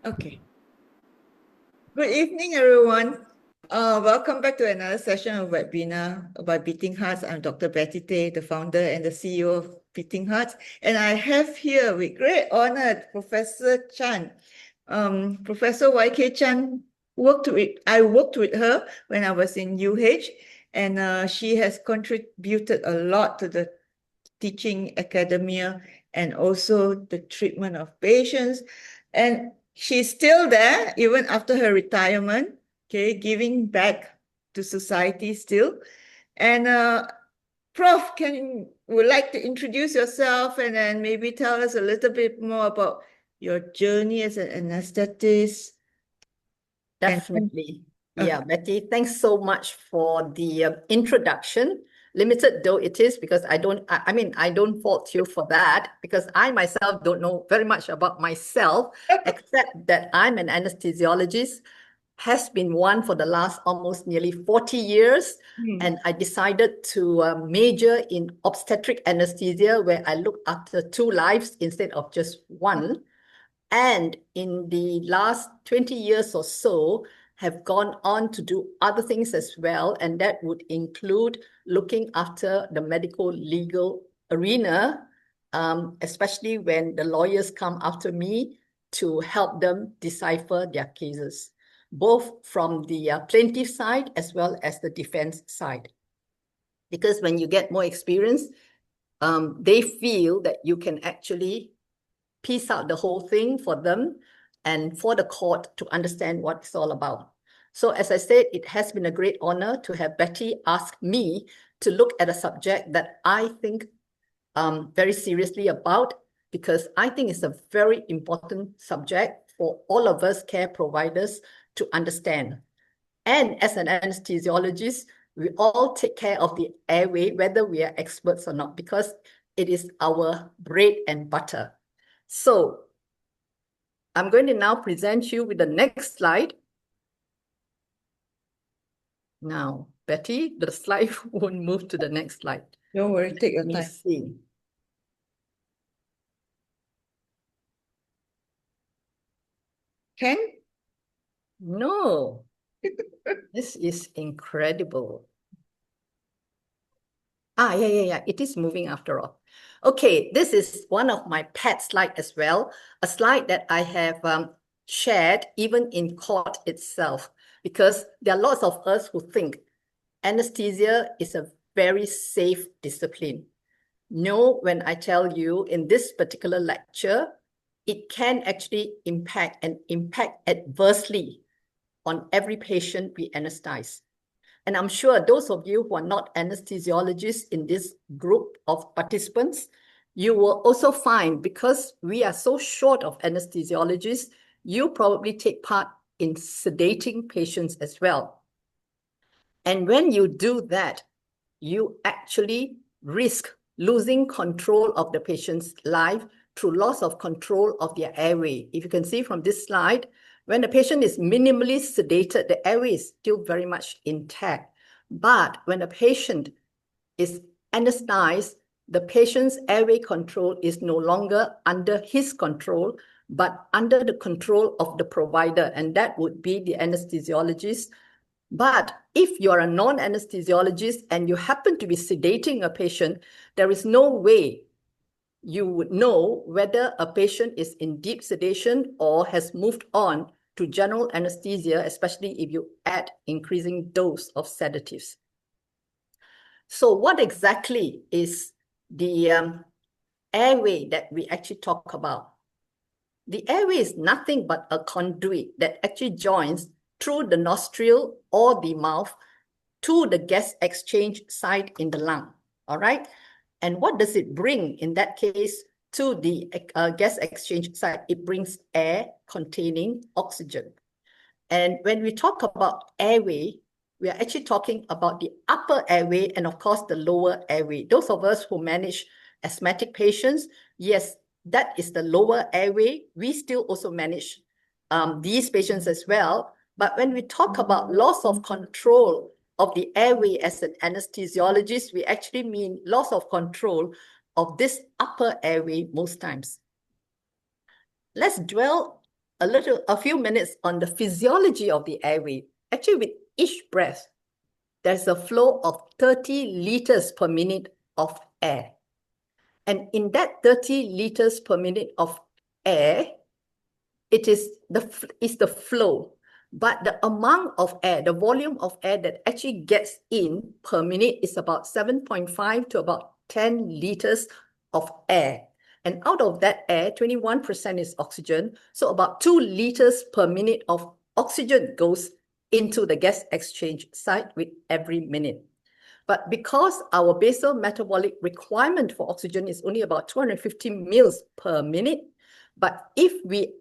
Okay. Good evening, everyone. Welcome back to another session of webinar about Beating Hearts. I'm Dr. Betty Tay, the founder and the CEO of Beating Hearts. And I have here with great honor Professor Chan. Professor YK Chan, I worked with her when I was in UH, and she has contributed a lot to the teaching academia and also the treatment of patients. And she's still there even after her retirement, okay, giving back to society still. And Prof, would like to introduce yourself and then maybe tell us a little bit more about your journey as an anesthetist. Definitely. Yeah, Betty, thanks so much for the introduction. Limited though it is, because I don't fault you for that, because I myself don't know very much about myself, except that I'm an anesthesiologist, has been one for the last almost nearly 40 years. And I decided to major in obstetric anesthesia, where I look after 2 lives instead of just one. And in the last 20 years or so, have gone on to do other things as well. And that would include looking after the medical legal arena, especially when the lawyers come after me to help them decipher their cases, both from the plaintiff side as well as the defense side. Because when you get more experience, they feel that you can actually piece out the whole thing for them and for the court to understand what it's all about. So as I said, it has been a great honor to have Betty ask me to look at a subject that I think very seriously about, because I think it's a very important subject for all of us care providers to understand. And as an anesthesiologist, we all take care of the airway, whether we are experts or not, because it is our bread and butter. So I'm going to now present you with the next slide. Now, Betty, the slide won't move to the next slide. Don't worry, take your time. Let me see. Ken? No. This is incredible. Yeah. It is moving after all. Okay, this is one of my pet slides as well, a slide that I have shared even in court itself, because there are lots of us who think anesthesia is a very safe discipline. No, when I tell you in this particular lecture, it can actually impact adversely on every patient we anesthetize. And I'm sure those of you who are not anesthesiologists in this group of participants, you will also find, because we are so short of anesthesiologists, you probably take part in sedating patients as well. And when you do that, you actually risk losing control of the patient's life through loss of control of their airway. If you can see from this slide, when the patient is minimally sedated, the airway is still very much intact. But when a patient is anesthetized, the patient's airway control is no longer under his control, but under the control of the provider, and that would be the anesthesiologist. But if you're a non-anesthesiologist and you happen to be sedating a patient, there is no way you would know whether a patient is in deep sedation or has moved on to general anesthesia, especially if you add increasing dose of sedatives. So what exactly is the airway that we actually talk about? The airway is nothing but a conduit that actually joins through the nostril or the mouth to the gas exchange site in the lung, all right? And what does it bring in that case to the gas exchange site? It brings air containing oxygen. And when we talk about airway, we are actually talking about the upper airway and of course the lower airway. Those of us who manage asthmatic patients, yes, that is the lower airway. We still also manage these patients as well. But when we talk about loss of control of the airway as an anesthesiologist, we actually mean loss of control of this upper airway most times. Let's dwell a few minutes on the physiology of the airway. Actually, with each breath, there's a flow of 30 liters per minute of air. And in that 30 liters per minute of air, it is the flow. But the amount of air, the volume of air that actually gets in per minute is about 7.5 to about 10 liters of air. And out of that air, 21% is oxygen. So about 2 liters per minute of oxygen goes into the gas exchange site with every minute. But because our basal metabolic requirement for oxygen is only about 250 mils per minute, but if we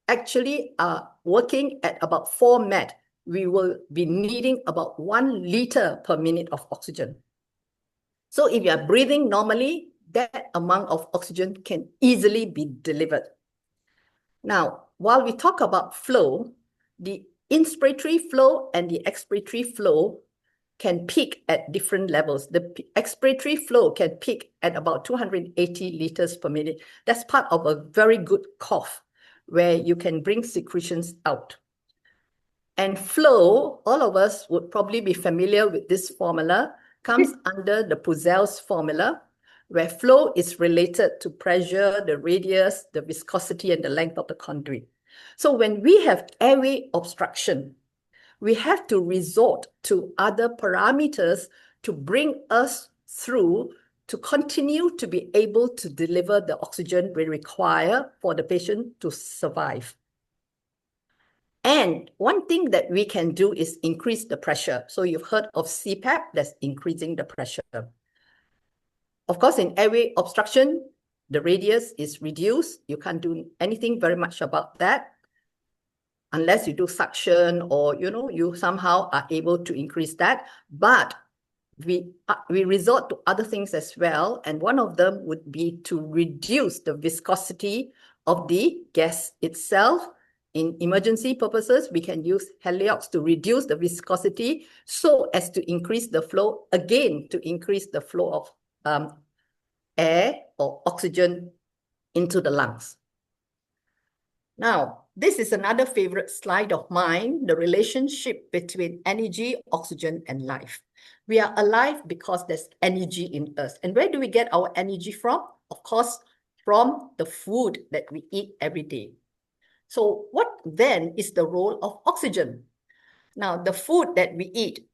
actually are working at about 4 met, we will be needing about 1 liter per minute of oxygen. So if you are breathing normally, that amount of oxygen can easily be delivered. Now, while we talk about flow, the inspiratory flow and the expiratory flow can peak at different levels. The expiratory flow can peak at about 280 liters per minute. That's part of a very good cough, where you can bring secretions out. And flow, all of us would probably be familiar with this formula, comes under the Puzel's formula, where flow is related to pressure, the radius, the viscosity, and the length of the conduit. So when we have airway obstruction, we have to resort to other parameters to bring us through to continue to be able to deliver the oxygen we require for the patient to survive. And one thing that we can do is increase the pressure. So you've heard of CPAP, that's increasing the pressure. Of course, in airway obstruction, the radius is reduced. You can't do anything very much about that unless you do suction or, you somehow are able to increase that. But we resort to other things as well. And one of them would be to reduce the viscosity of the gas itself. In emergency purposes, we can use Heliox to reduce the viscosity so as to increase the flow, again, to increase the flow of air or oxygen into the lungs. Now, this is another favorite slide of mine, the relationship between energy, oxygen, and life. We are alive because there's energy in us. And where do we get our energy from? Of course, from the food that we eat every day. So what then is the role of oxygen? Now, the food that we eat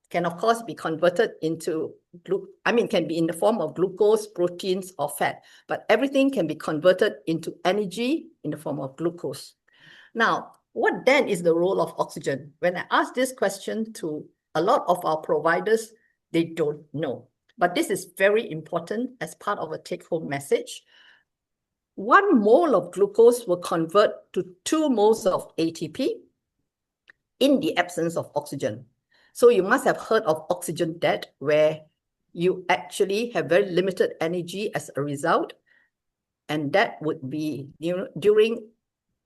can, of course, be converted into, can be in the form of glucose, proteins, or fat. But everything can be converted into energy in the form of glucose. Now, what then is the role of oxygen? When I ask this question to a lot of our providers, they don't know. But this is very important as part of a take-home message. 1 mole of glucose will convert to 2 moles of ATP in the absence of oxygen. So you must have heard of oxygen debt, where you actually have very limited energy as a result. And that would be, during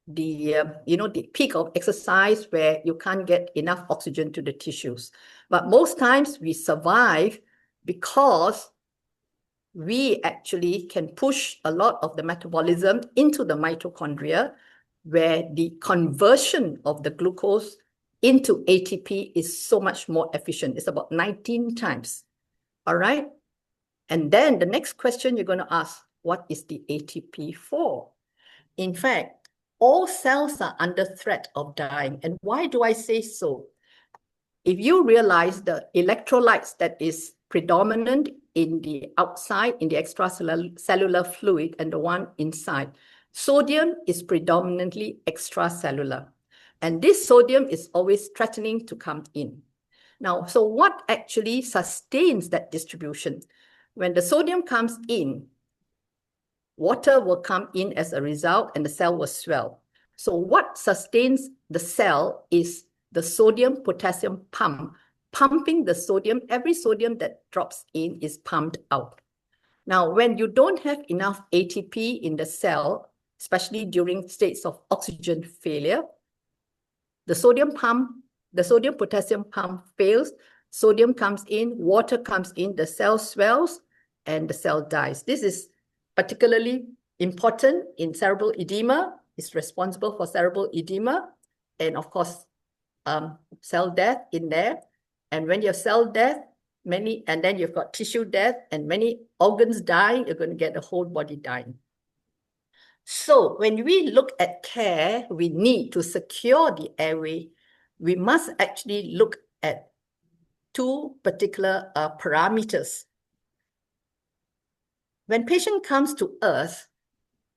the peak of exercise where you can't get enough oxygen to the tissues. But most times we survive because we actually can push a lot of the metabolism into the mitochondria, where the conversion of the glucose into ATP is so much more efficient. It's about 19 times. All right. And then the next question you're going to ask, what is the ATP for? In fact, all cells are under threat of dying. And why do I say so? If you realize the electrolytes that is predominant in the outside, in the extracellular fluid, and the one inside, sodium is predominantly extracellular. And this sodium is always threatening to come in. Now, so what actually sustains that distribution? When the sodium comes in, water will come in as a result and the cell will swell. So what sustains the cell is the sodium-potassium pump, pumping the sodium. Every sodium that drops in is pumped out. Now, when you don't have enough ATP in the cell, especially during states of oxygen failure, the sodium-potassium pump fails, sodium comes in, water comes in, the cell swells, and the cell dies. This is particularly important in cerebral edema, is responsible for cerebral edema and, of course, cell death in there. And when you have cell death, and then you've got tissue death and many organs dying, you're going to get the whole body dying. So when we look at care, we need to secure the airway. We must actually look at two particular parameters. When patient comes to us,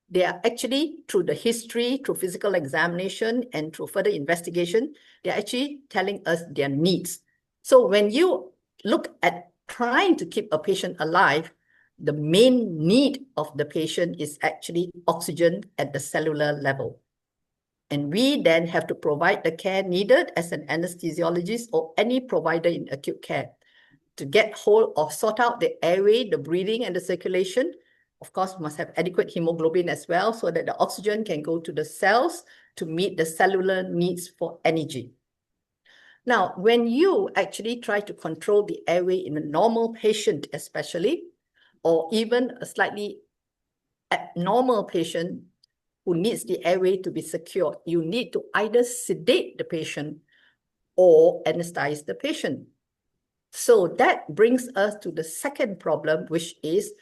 they are actually, through the history, through physical examination, and through further investigation, they're actually telling us their needs. So when you look at trying to keep a patient alive, the main need of the patient is actually oxygen at the cellular level. And we then have to provide the care needed as an anesthesiologist or any provider in acute care to get hold or sort out the airway, the breathing, and the circulation. Of course, we must have adequate hemoglobin as well so that the oxygen can go to the cells to meet the cellular needs for energy. Now, when you actually try to control the airway in a normal patient especially, or even a slightly abnormal patient who needs the airway to be secured, you need to either sedate the patient or anesthetize the patient. So that brings us to the second problem, which is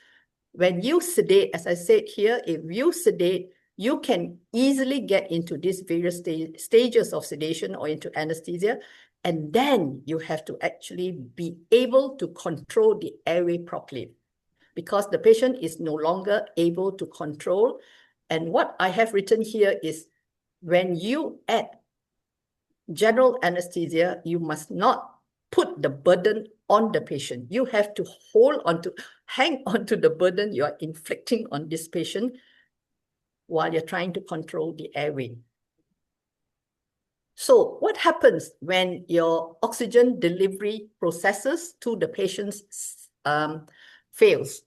when you sedate, as I said here, if you sedate, you can easily get into these various stages of sedation or into anesthesia, and then you have to actually be able to control the airway properly because the patient is no longer able to control. And what I have written here is when you add general anesthesia, you must not put the burden on the patient. You have to hang on to the burden you are inflicting on this patient while you're trying to control the airway. So what happens when your oxygen delivery processes to the patients fails?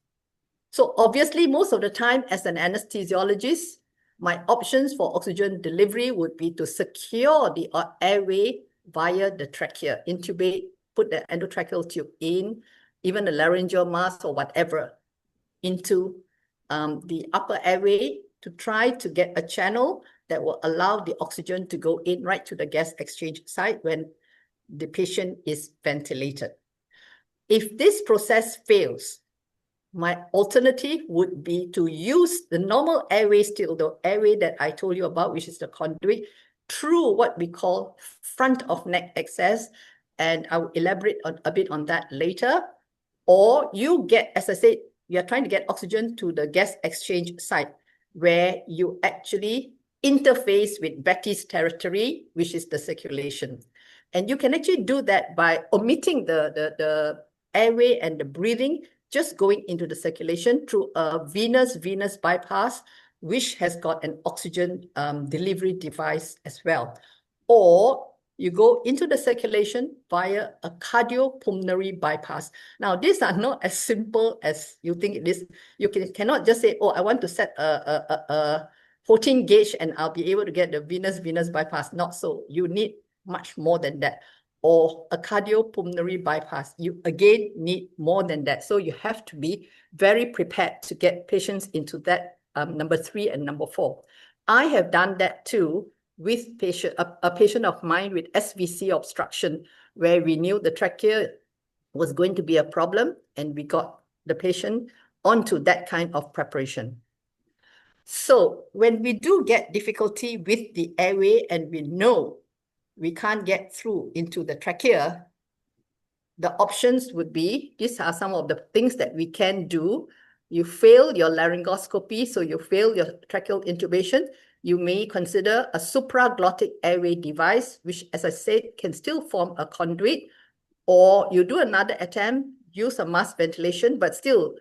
So obviously, most of the time as an anesthesiologist, my options for oxygen delivery would be to secure the airway via the trachea, intubate, put the endotracheal tube in, even a laryngeal mask or whatever, into the upper airway to try to get a channel that will allow the oxygen to go in right to the gas exchange site when the patient is ventilated. If this process fails, my alternative would be to use the normal airway still, the airway that I told you about, which is the conduit, through what we call front of neck access. And I will elaborate a bit on that later. Or you get, as I said, you're trying to get oxygen to the gas exchange site where you actually interface with Betty's territory, which is the circulation. And you can actually do that by omitting the airway and the breathing, just going into the circulation through a venous bypass, which has got an oxygen delivery device as well. Or you go into the circulation via a cardiopulmonary bypass. Now, these are not as simple as you think it is. You cannot just say, oh, I want to set a 14 gauge and I'll be able to get the venous bypass. Not so. You need much more than that. Or a cardiopulmonary bypass. You again need more than that. So you have to be very prepared to get patients into that number 3 and number 4. I have done that too with a patient of mine with SVC obstruction, where we knew the trachea was going to be a problem, and we got the patient onto that kind of preparation. So when we do get difficulty with the airway and we know we can't get through into the trachea, the options would be, these are some of the things that we can do. You fail your laryngoscopy, so you fail your tracheal intubation, you may consider a supraglottic airway device, which, as I said, can still form a conduit, or you do another attempt, use a mask ventilation, but still,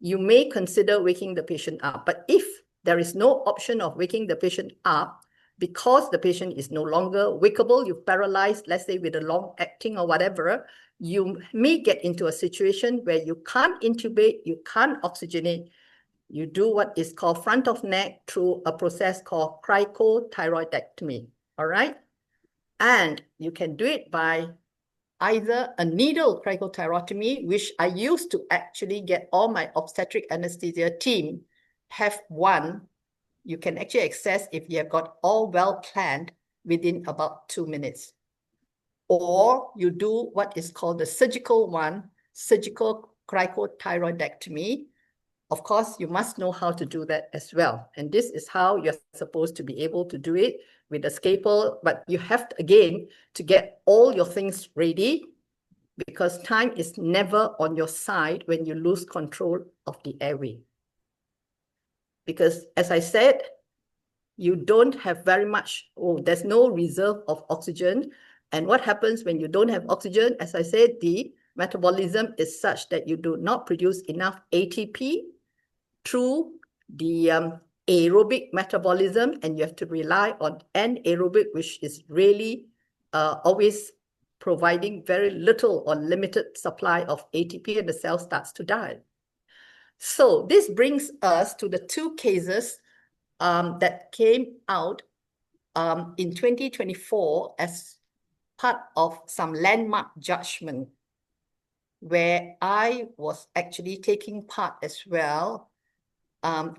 you may consider waking the patient up. But if there is no option of waking the patient up, because the patient is no longer wakeable, you've paralyzed, let's say with a long acting or whatever, you may get into a situation where you can't intubate, you can't oxygenate. You do what is called front of neck through a process called cricothyroidectomy, all right? And you can do it by either a needle cricothyrotomy, which I used to actually get all my obstetric anesthesia team have one you can actually access if you have got all well planned within about 2 minutes. Or you do what is called the surgical cricothyroidectomy. Of course, you must know how to do that as well. And this is how you're supposed to be able to do it with a scalpel, but you have to, again, to get all your things ready, because time is never on your side when you lose control of the airway. Because as I said, you don't have very much, there's no reserve of oxygen. And what happens when you don't have oxygen? As I said, the metabolism is such that you do not produce enough ATP through the aerobic metabolism, and you have to rely on anaerobic, which is really always providing very little or limited supply of ATP, and the cell starts to die. So this brings us to the 2 cases that came out in 2024 as part of some landmark judgment, where I was actually taking part as well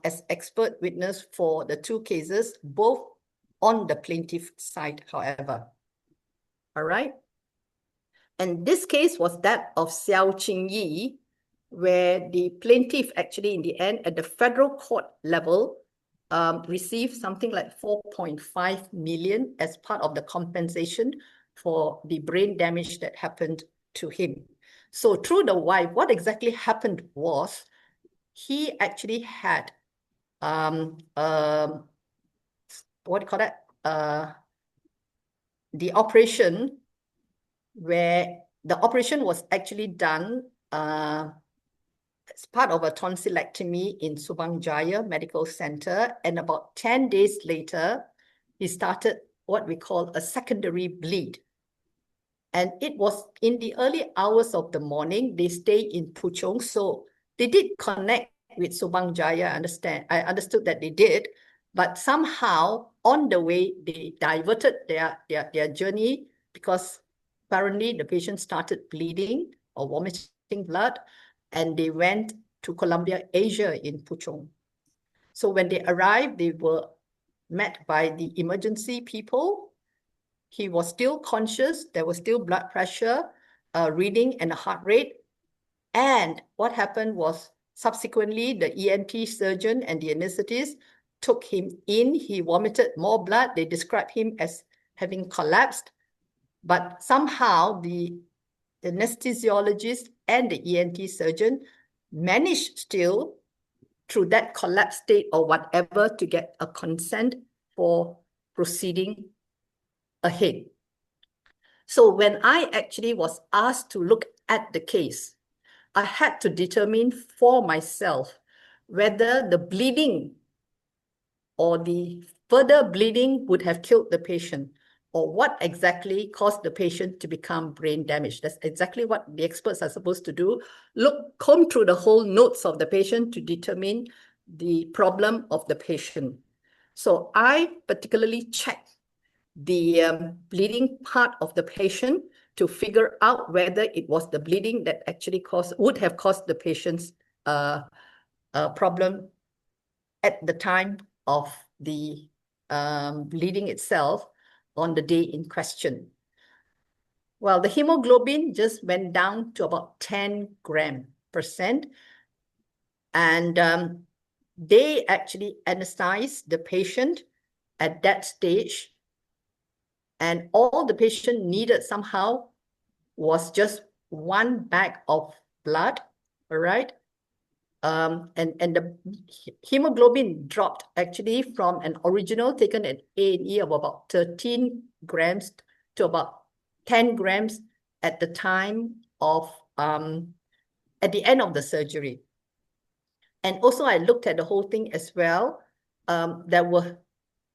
as expert witness for the 2 cases, both on the plaintiff side, however. All right. And this case was that of Xiao Qingyi, where the plaintiff actually in the end at the federal court level received something like 4.5 million as part of the compensation for the brain damage that happened to him. So through the wife, what exactly happened was he actually had what do you call that? The operation, where the operation was actually done as part of a tonsillectomy in Subang Jaya Medical Center. And about 10 days later, he started what we call a secondary bleed. And it was in the early hours of the morning. They stayed in Puchong. So they did connect with Subang Jaya. I understood that they did. But somehow on the way, they diverted their journey, because apparently the patient started bleeding or vomiting blood, and they went to Columbia Asia in Puchong. So when they arrived, they were met by the emergency people. He was still conscious. There was still blood pressure, reading, and a heart rate. And what happened was, subsequently, the ENT surgeon and the anesthetist took him in. He vomited more blood. They described him as having collapsed. But somehow the anesthesiologist and the ENT surgeon managed still, through that collapsed state or whatever, to get a consent for proceeding ahead. So when I actually was asked to look at the case, I had to determine for myself whether the bleeding or the further bleeding would have killed the patient, or what exactly caused the patient to become brain damaged. That's exactly what the experts are supposed to do. Comb through the whole notes of the patient to determine the problem of the patient. So I particularly checked the bleeding part of the patient to figure out whether it was the bleeding that actually would have caused the patient's problem at the time of the bleeding itself on the day in question. Well, the hemoglobin just went down to about 10 gram%. And they actually anesthetized the patient at that stage. And all the patient needed somehow was just 1 bag of blood, all right? And the hemoglobin dropped actually from an original taken at A&E of about 13 grams to about 10 grams at the time of, at the end of the surgery. And also I looked at the whole thing as well. There were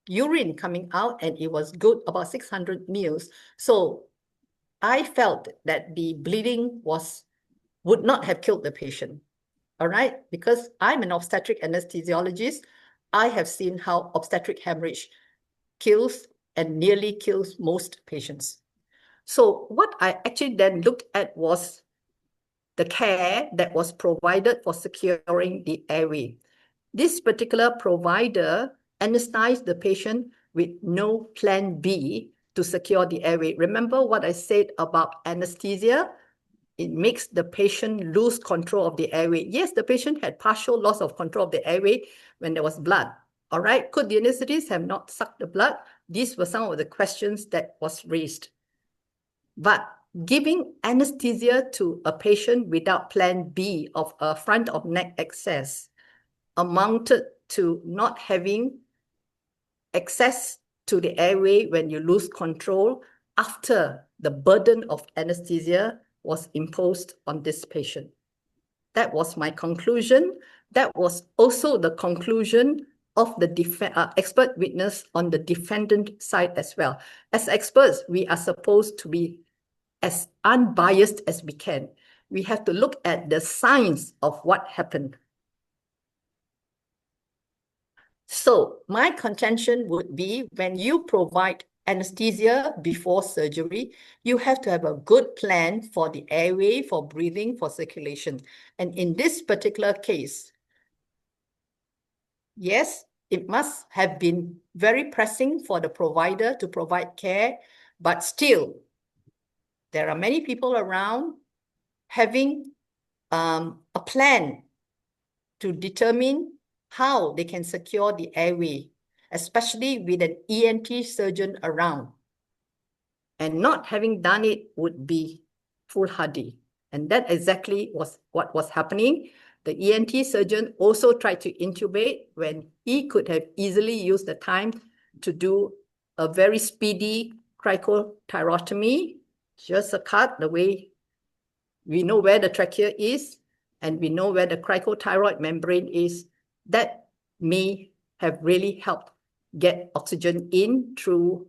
urine coming out, and it was good, about 600 mL. So I felt that the bleeding would not have killed the patient. All right, because I'm an obstetric anesthesiologist, I have seen how obstetric hemorrhage kills and nearly kills most patients. So what I actually then looked at was the care that was provided for securing the airway. This particular provider anesthetize the patient with no plan B to secure the airway. Remember what I said about anesthesia? It makes the patient lose control of the airway. Yes, the patient had partial loss of control of the airway when there was blood. All right, could the anesthetist have not sucked the blood? These were some of the questions that was raised. But giving anesthesia to a patient without plan B of a front of neck access amounted to not having access to the airway when you lose control after the burden of anesthesia was imposed on this patient. That was my conclusion. That was also the conclusion of the expert witness on the defendant side as well. As experts, we are supposed to be as unbiased as we can. We have to look at the signs of what happened. So my contention would be when you provide anesthesia before surgery, you have to have a good plan for the airway, for breathing, for circulation. And in this particular case, yes, it must have been very pressing for the provider to provide care, but still, there are many people around having a plan to determine how they can secure the airway, especially with an ENT surgeon around. And not having done it would be foolhardy. And that exactly was what was happening. The ENT surgeon also tried to intubate when he could have easily used the time to do a very speedy cricothyrotomy, just a cut the way we know where the trachea is, and we know where the cricothyroid membrane is. That may have really helped get oxygen in through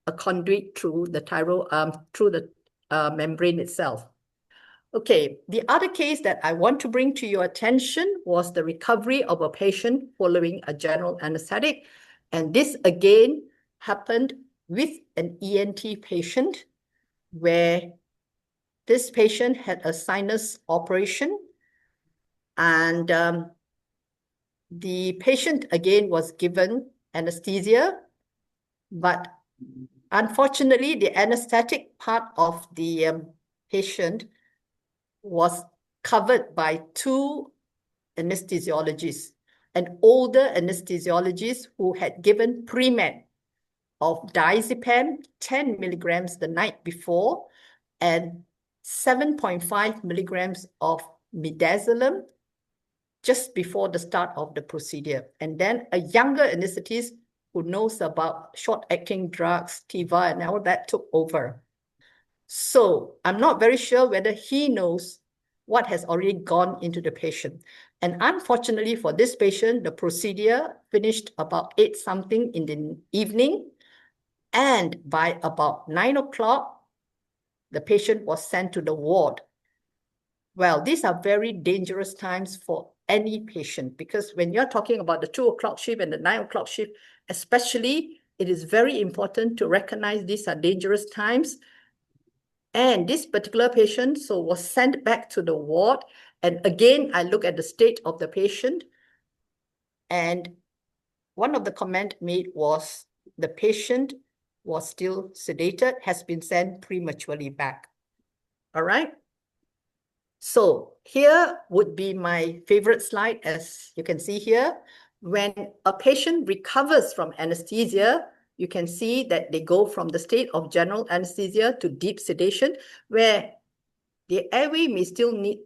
a conduit through the membrane itself. Okay, the other case that I want to bring to your attention was the recovery of a patient following a general anesthetic. And this again happened with an ENT patient where this patient had a sinus operation, and the patient again was given anesthesia, but unfortunately, the anesthetic part of the patient was covered by two anesthesiologists, an older anesthesiologist who had given pre-med of diazepam 10 milligrams the night before and 7.5 milligrams of midazolam just before the start of the procedure. And then a younger anesthetist who knows about short-acting drugs, Tiva, and all that took over. So I'm not very sure whether he knows what has already gone into the patient. And unfortunately for this patient, the procedure finished about 8 something in the evening. And by about 9 o'clock, the patient was sent to the ward. Well, these are very dangerous times for any patient, because when you're talking about the 2 o'clock shift and the 9 o'clock shift, especially, it is very important to recognize these are dangerous times. And this particular patient was sent back to the ward. And again, I look at the state of the patient. And one of the comments made was the patient was still sedated, has been sent prematurely back. All right. So here would be my favorite slide, as you can see here. When a patient recovers from anesthesia, you can see that they go from the state of general anesthesia to deep sedation, where the airway may still need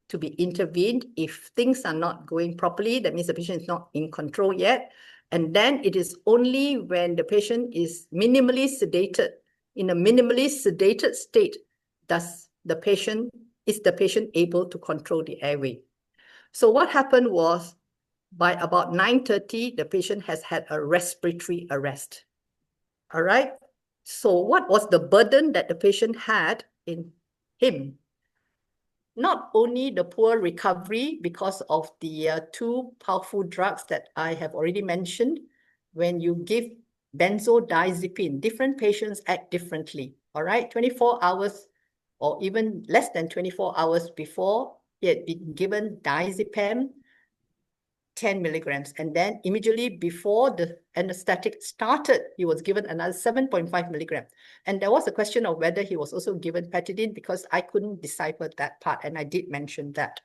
to be intervened if things are not going properly. That means the patient is not in control yet. And then it is only when the patient is minimally sedated, in a minimally sedated state, is the patient able to control the airway. So what happened was, by about 9:30, the patient has had a respiratory arrest. All right. So what was the burden that the patient had in him? Not only the poor recovery because of the 2 powerful drugs that I have already mentioned. When you give benzodiazepine, different patients act differently. All right, 24 hours or even less than 24 hours before he had been given diazepam, 10 milligrams. And then immediately before the anesthetic started, he was given another 7.5 milligrams. And there was a question of whether he was also given petidine, because I couldn't decipher that part, and I did mention that.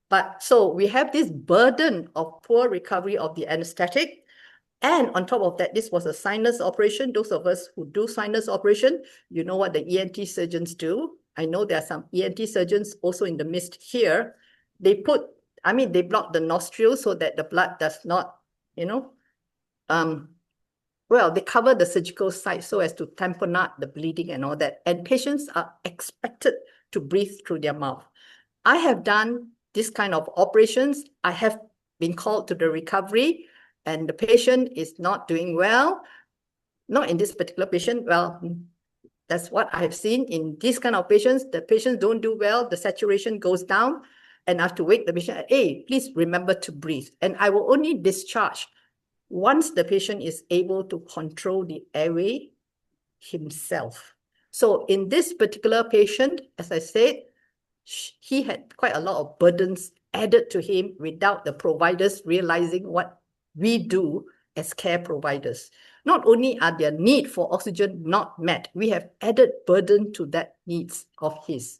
But so we have this burden of poor recovery of the anesthetic. And on top of that, this was a sinus operation. Those of us who do sinus operation, you know what the ENT surgeons do. I know there are some ENT surgeons also in the midst here. They block the nostrils so that the blood does not, they cover the surgical site so as to tampen out the bleeding and all that. And patients are expected to breathe through their mouth. I have done this kind of operations. I have been called to the recovery, and the patient is not doing well. Not in this particular patient. Well, that's what I have seen in these kind of patients. The patients don't do well, the saturation goes down, and I have to wake the patient, hey, please remember to breathe. And I will only discharge once the patient is able to control the airway himself. So in this particular patient, as I said, he had quite a lot of burdens added to him without the providers realizing what we do as care providers. Not only are their need for oxygen not met, we have added burden to that needs of his.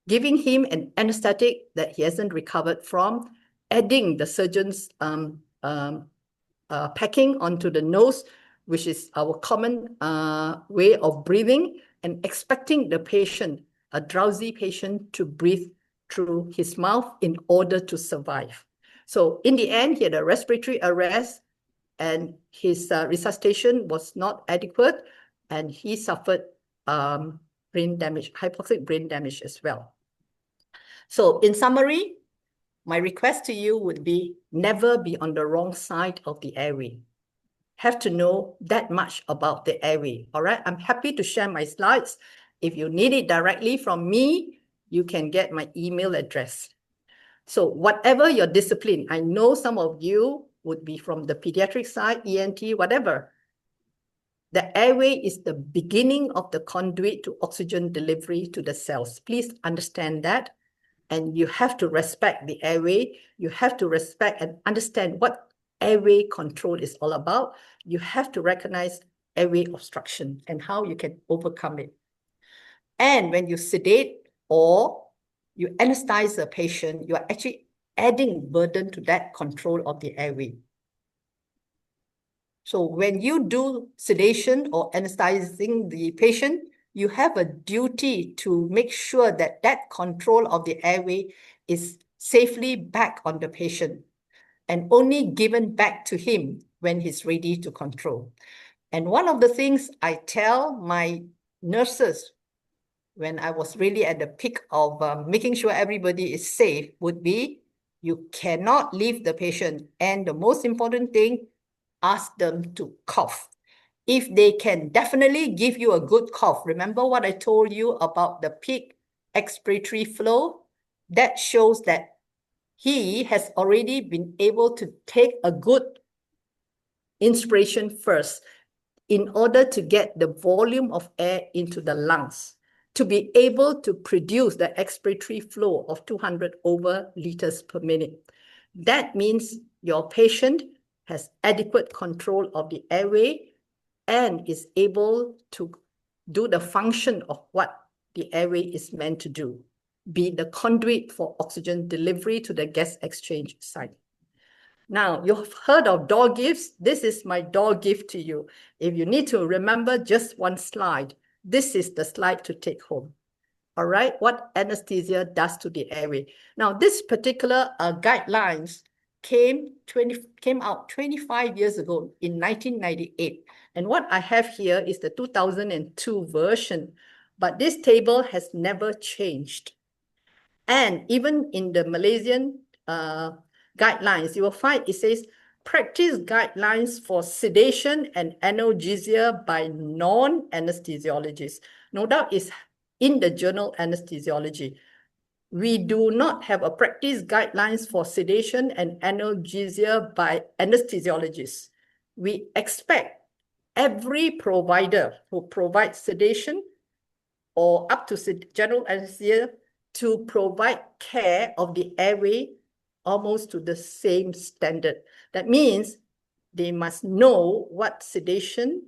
Giving him an anesthetic that he hasn't recovered from, adding the surgeon's packing onto the nose, which is our common way of breathing, and expecting the patient, a drowsy patient, to breathe through his mouth in order to survive. So in the end, he had a respiratory arrest, and his resuscitation was not adequate, and he suffered brain damage, hypoxic brain damage as well. So in summary, my request to you would be never be on the wrong side of the airway. Have to know that much about the airway, all right? I'm happy to share my slides. If you need it directly from me, you can get my email address. So whatever your discipline, I know some of you would be from the pediatric side, ENT, whatever. The airway is the beginning of the conduit to oxygen delivery to the cells. Please understand that. And you have to respect the airway. You have to respect and understand what airway control is all about. You have to recognize airway obstruction and how you can overcome it. And when you sedate or you anesthetize a patient, you are actually adding burden to that control of the airway. So when you do sedation or anesthetizing the patient, you have a duty to make sure that that control of the airway is safely back on the patient and only given back to him when he's ready to control. And one of the things I tell my nurses when I was really at the peak of making sure everybody is safe would be, you cannot leave the patient. And the most important thing, ask them to cough. If they can definitely give you a good cough, remember what I told you about the peak expiratory flow? That shows that he has already been able to take a good inspiration first in order to get the volume of air into the lungs to be able to produce the expiratory flow of 200 over liters per minute. That means your patient has adequate control of the airway and is able to do the function of what the airway is meant to do, be the conduit for oxygen delivery to the gas exchange site. Now, you've heard of door gifts. This is my door gift to you. If you need to remember just one slide, this is the slide to take home. All right, what anesthesia does to the airway. Now, this particular guidelines came out 25 years ago in 1998. And what I have here is the 2002 version, but this table has never changed. And even in the Malaysian guidelines, you will find it says practice guidelines for sedation and analgesia by non-anesthesiologists. No doubt it's in the journal Anesthesiology. We do not have a practice guidelines for sedation and analgesia by anesthesiologists. We expect every provider who provides sedation or up to general anesthesia to provide care of the airway almost to the same standard. That means they must know what sedation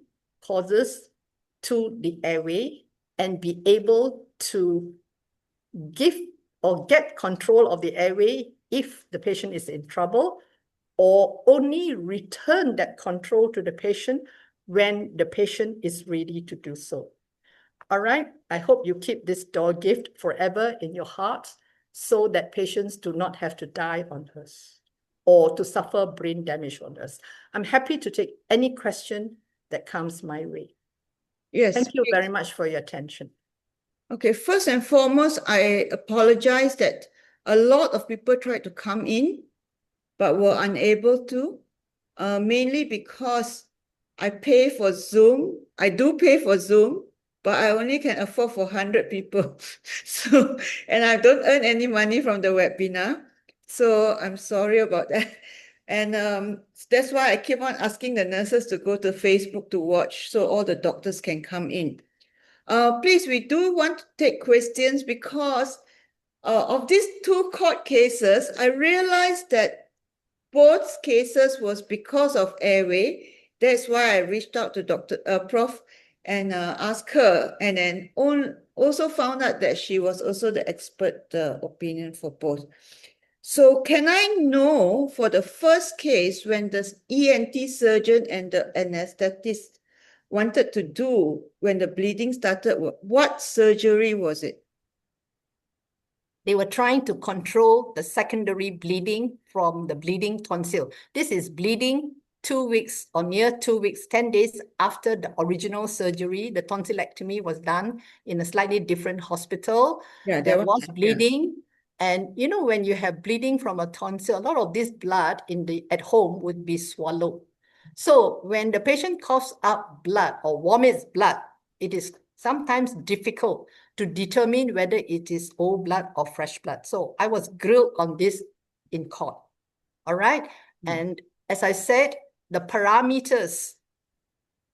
causes to the airway and be able to give or get control of the airway if the patient is in trouble, or only return that control to the patient when the patient is ready to do so. All right, I hope you keep this door gift forever in your heart so that patients do not have to die on us or to suffer brain damage on us. I'm happy to take any question that comes my way. Yes. Thank you very much for your attention. Okay, first and foremost, I apologize that a lot of people tried to come in, but were unable to, mainly because I pay for Zoom. I do pay for Zoom, but I only can afford for 100 people. So, and I don't earn any money from the webinar. So I'm sorry about that. And that's why I keep on asking the nurses to go to Facebook to watch so all the doctors can come in. Please, we do want to take questions because of these two court cases, I realized that both cases was because of airway. That's why I reached out to Dr. Prof and asked her, and then also found out that she was also the expert opinion for both. So can I know for the first case when the ENT surgeon and the anesthetist wanted to do when the bleeding started, what surgery was it? They were trying to control the secondary bleeding from the bleeding tonsil. This is bleeding 2 weeks or near 2 weeks, 10 days after the original surgery. The tonsillectomy was done in a slightly different hospital. Yeah, there that was one, bleeding. Yeah. And you know, when you have bleeding from a tonsil, a lot of this blood at home would be swallowed. So when the patient coughs up blood or vomits blood, it is sometimes difficult to determine whether it is old blood or fresh blood. So I was grilled on this in court. All right. And as I said, the parameters,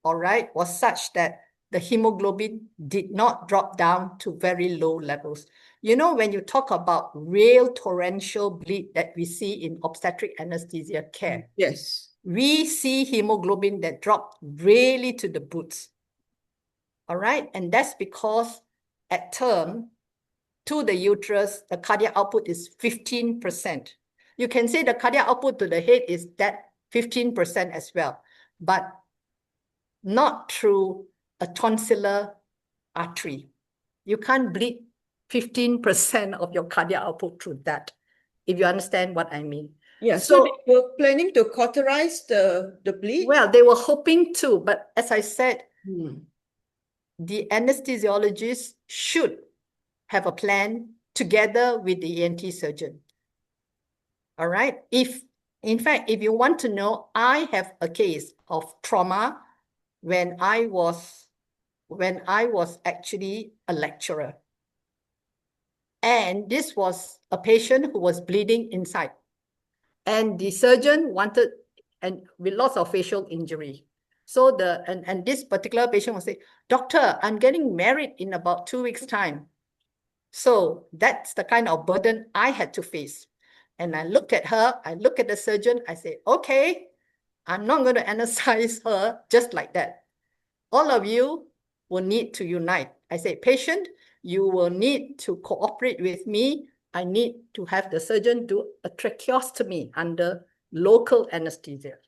all right, was such that the hemoglobin did not drop down to very low levels. You know, when you talk about real torrential bleed that we see in obstetric anesthesia care, yes, we see hemoglobin that dropped really to the boots. All right. And that's because at term, to the uterus, the cardiac output is 15%. You can say the cardiac output to the head is that 15% as well, but not through a tonsillar artery. You can't bleed 15% of your cardiac output through that, if you understand what I mean. Yeah, so they were planning to cauterize the bleed? Well, they were hoping to, but as I said, the anesthesiologist should have a plan together with the ENT surgeon. All right. In fact, if you want to know, I have a case of trauma when I was actually a lecturer. And this was a patient who was bleeding inside. And the surgeon wanted, and with lots of facial injury. So and this particular patient was saying, "Doctor, I'm getting married in about 2 weeks' time." So that's the kind of burden I had to face. And I looked at her, I looked at the surgeon, I said, okay, I'm not going to anesthetize her just like that. All of you will need to unite. I said, patient, you will need to cooperate with me. I need to have the surgeon do a tracheostomy under local anesthesia.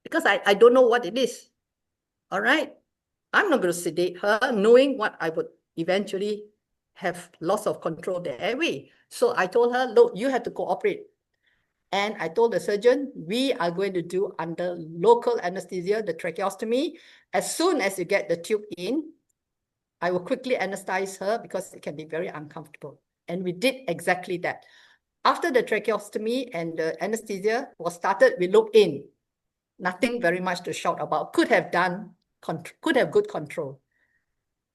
Because I don't know what it is. All right. I'm not going to sedate her, knowing what I would eventually have loss of control of the airway. So I told her, look, you have to cooperate. And I told the surgeon, we are going to do under local anesthesia, the tracheostomy. As soon as you get the tube in, I will quickly anesthetize her because it can be very uncomfortable. And we did exactly that. After the tracheostomy and the anesthesia was started, we looked in. Nothing very much to shout about. Could have good control.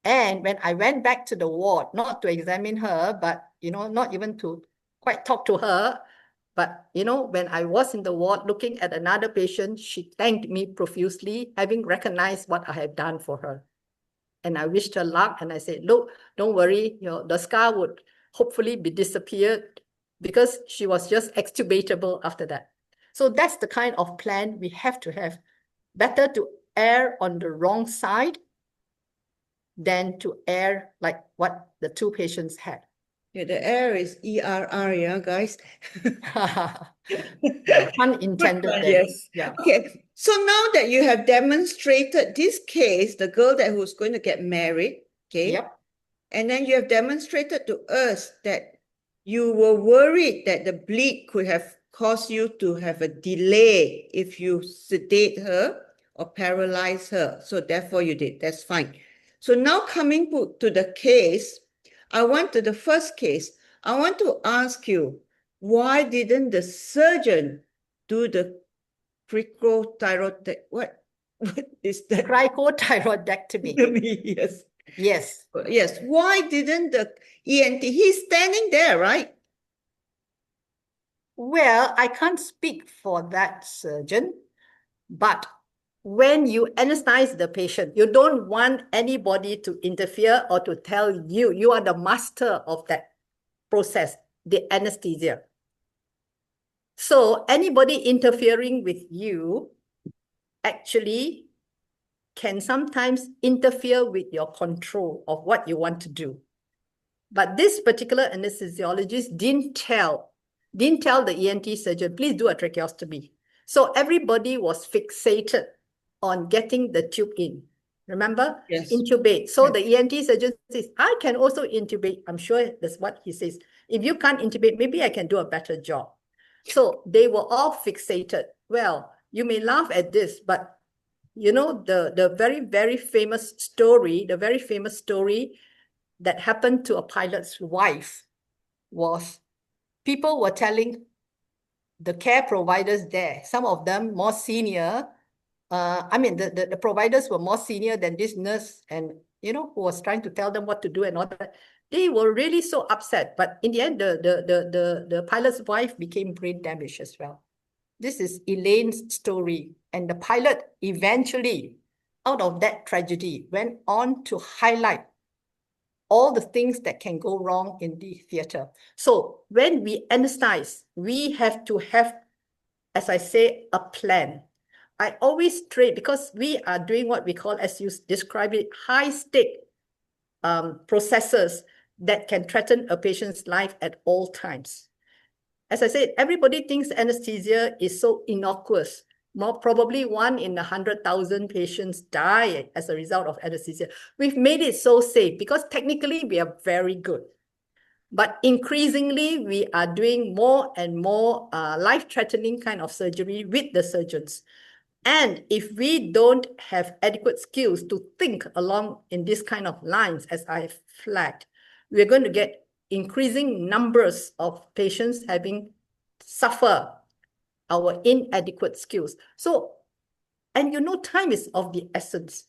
And when I went back to the ward, not to examine her, but, not even to quite talk to her, but, when I was in the ward looking at another patient, she thanked me profusely, having recognized what I had done for her. And I wished her luck. And I said, look, don't worry, the scar would hopefully be disappeared because she was just extubatable after that. So that's the kind of plan we have to have. Better to err on the wrong side than to err like what the two patients had. Yeah, the air is ERR, yeah, guys. Yeah, pun intended there. Yes. Yeah. Okay. So now that you have demonstrated this case, the girl who's going to get married, okay? Yep. And then you have demonstrated to us that you were worried that the bleed could have caused you to have a delay if you sedate her or paralyze her. So therefore you did. That's fine. So now coming to the case, the first case, I want to ask you, why didn't the surgeon do the what is that? Cricothyroidectomy. Yes. Yes. Yes. Why didn't the ENT? He's standing there, right? Well, I can't speak for that surgeon, but when you anesthetize the patient, you don't want anybody to interfere or to tell you. You are the master of that process, the anesthesia. So anybody interfering with you actually can sometimes interfere with your control of what you want to do. But this particular anesthesiologist didn't tell the ENT surgeon, please do a tracheostomy. So everybody was fixated on getting the tube in. Remember? Yes. Intubate. So Yes. the ENT surgeon says, I can also intubate. I'm sure that's what he says. If you can't intubate, maybe I can do a better job. So they were all fixated. Well, you may laugh at this, but you know, the very, very famous story, that happened to a pilot's wife was people were telling the care providers there, some of them more senior, the providers were more senior than this nurse and, you know, who was trying to tell them what to do and all that. They were really so upset. But in the end, the pilot's wife became brain damaged as well. This is Elaine's story. And the pilot eventually, out of that tragedy, went on to highlight all the things that can go wrong in the theater. So when we anesthetize, we have to have, as I say, a plan. I always trade because we are doing what we call, as you described it, high-stake processes that can threaten a patient's life at all times. As I said, everybody thinks anesthesia is so innocuous. More probably 1 in 100,000 patients die as a result of anesthesia. We've made it so safe because technically we are very good. But increasingly, we are doing more and more life-threatening kind of surgery with the surgeons. And if we don't have adequate skills to think along in this kind of lines, as I have flagged, we're going to get increasing numbers of patients having suffer our inadequate skills. So, and you know, time is of the essence.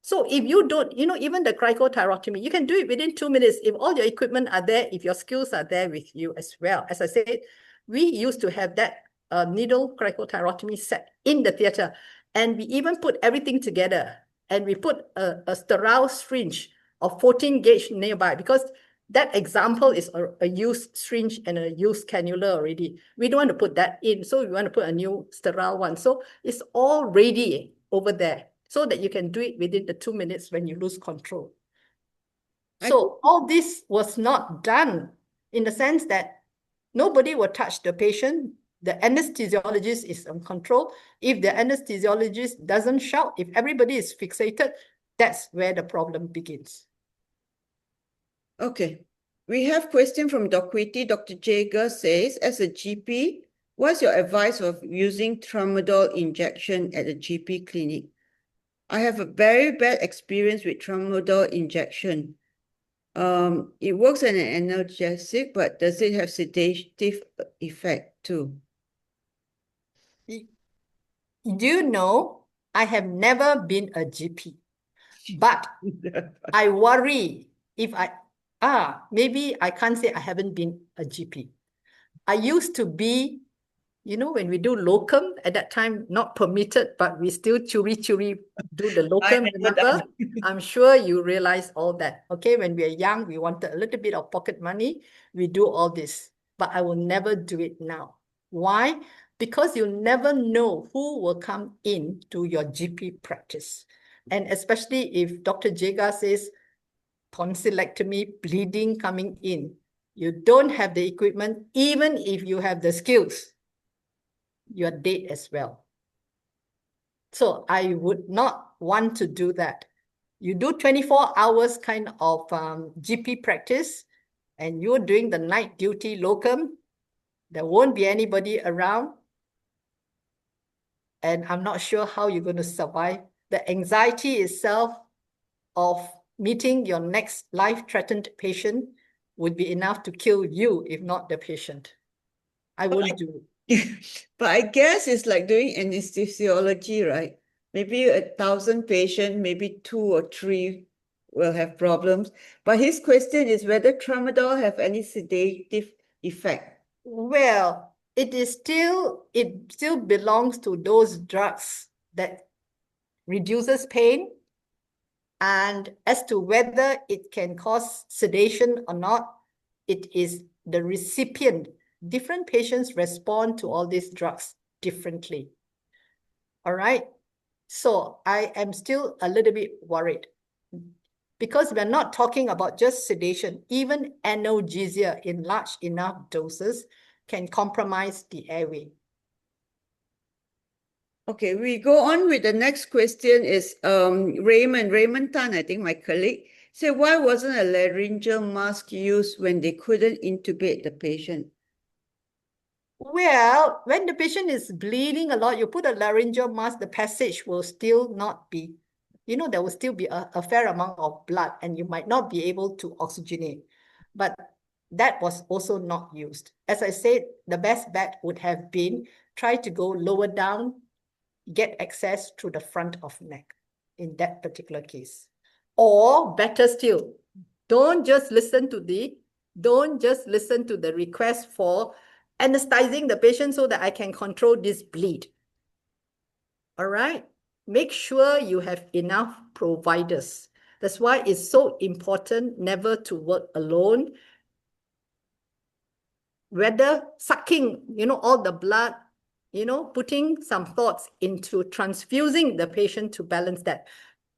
So if you don't, you know, even the cricothyrotomy, you can do it within 2 minutes if all your equipment are there, if your skills are there with you as well. As I said, we used to have that needle cricothyrotomy set in the theater, and we even put everything together, and we put a sterile syringe of 14 gauge nearby because that example is a used syringe and a used cannula already. We don't want to put that in, so we want to put a new sterile one. So it's all ready over there so that you can do it within the 2 minutes when you lose control. So all this was not done in the sense that nobody will touch the patient. The anesthesiologist is on control. If the anesthesiologist doesn't shout, if everybody is fixated, that's where the problem begins. Okay. We have question from Dokwiti. Dr. Jager says, as a GP, what's your advice of using tramadol injection at a GP clinic? I have a very bad experience with tramadol injection. It works as an analgesic, but does it have sedative effect too? Do you know, I have never been a GP, but I worry if maybe I can't say I haven't been a GP. I used to be, you know, when we do locum, at that time, not permitted, but we still churi do the locum, remember? I'm sure you realize all that. Okay, when we are young, we wanted a little bit of pocket money. We do all this. but I will never do it now. Why? Because you never know who will come in to your GP practice. And especially if Dr. Jega says tonsillectomy, bleeding coming in, you don't have the equipment, even if you have the skills, you're dead as well. So I would not want to do that. You do 24 hours kind of GP practice, and you're doing the night duty locum, there won't be anybody around. And I'm not sure how you're going to survive. The anxiety itself of meeting your next life-threatened patient would be enough to kill you, if not the patient. I wouldn't do it. But I guess it's like doing anesthesiology, right? Maybe 1,000 patients, maybe 2 or 3 will have problems. But his question is whether tramadol have any sedative effect. Well, it still belongs to those drugs that reduces pain. And as to whether it can cause sedation or not, it is the recipient. Different patients respond to all these drugs differently. All right. So I am still a little bit worried because we're not talking about just sedation. Even analgesia in large enough doses can compromise the airway. Okay, we go on with the next question is Raymond Tan, I think my colleague, said why wasn't a laryngeal mask used when they couldn't intubate the patient? Well, when the patient is bleeding a lot, you put a laryngeal mask, the passage will still not be, there will still be a fair amount of blood and you might not be able to oxygenate. But that was also not used. As I said, the best bet would have been try to go lower down, get access through the front of neck in that particular case. Or better still, don't just listen to the request for anesthetizing the patient so that I can control this bleed. All right? Make sure you have enough providers. That's why it's so important never to work alone. Whether sucking, all the blood, putting some thoughts into transfusing the patient to balance that.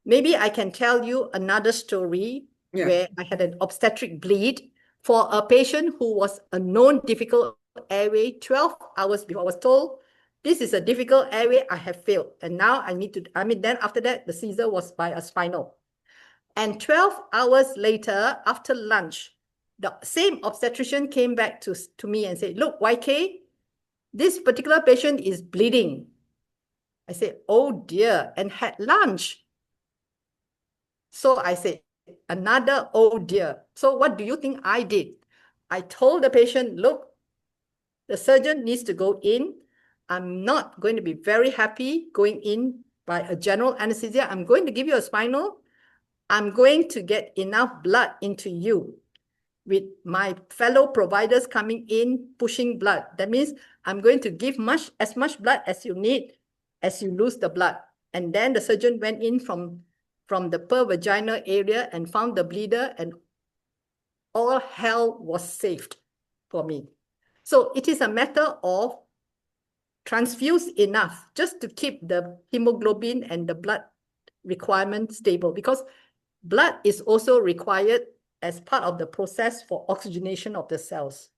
Maybe I can tell you another story where I had an obstetric bleed for a patient who was a known difficult airway 12 hours before. I was told, this is a difficult airway, I have failed. And now then after that, the Caesar was by a spinal. And 12 hours later, after lunch, the same obstetrician came back to me and said, look, YK, this particular patient is bleeding. I said, oh dear, and had lunch. So I said, another oh dear. So what do you think I did? I told the patient, look, the surgeon needs to go in. I'm not going to be very happy going in by a general anesthesia. I'm going to give you a spinal. I'm going to get enough blood into you with my fellow providers coming in, pushing blood. That means I'm going to give as much blood as you need as you lose the blood. And then the surgeon went in from the per-vaginal area and found the bleeder, and all hell was saved for me. So it is a matter of transfuse enough just to keep the hemoglobin and the blood requirement stable, because blood is also required as part of the process for oxygenation of the cells.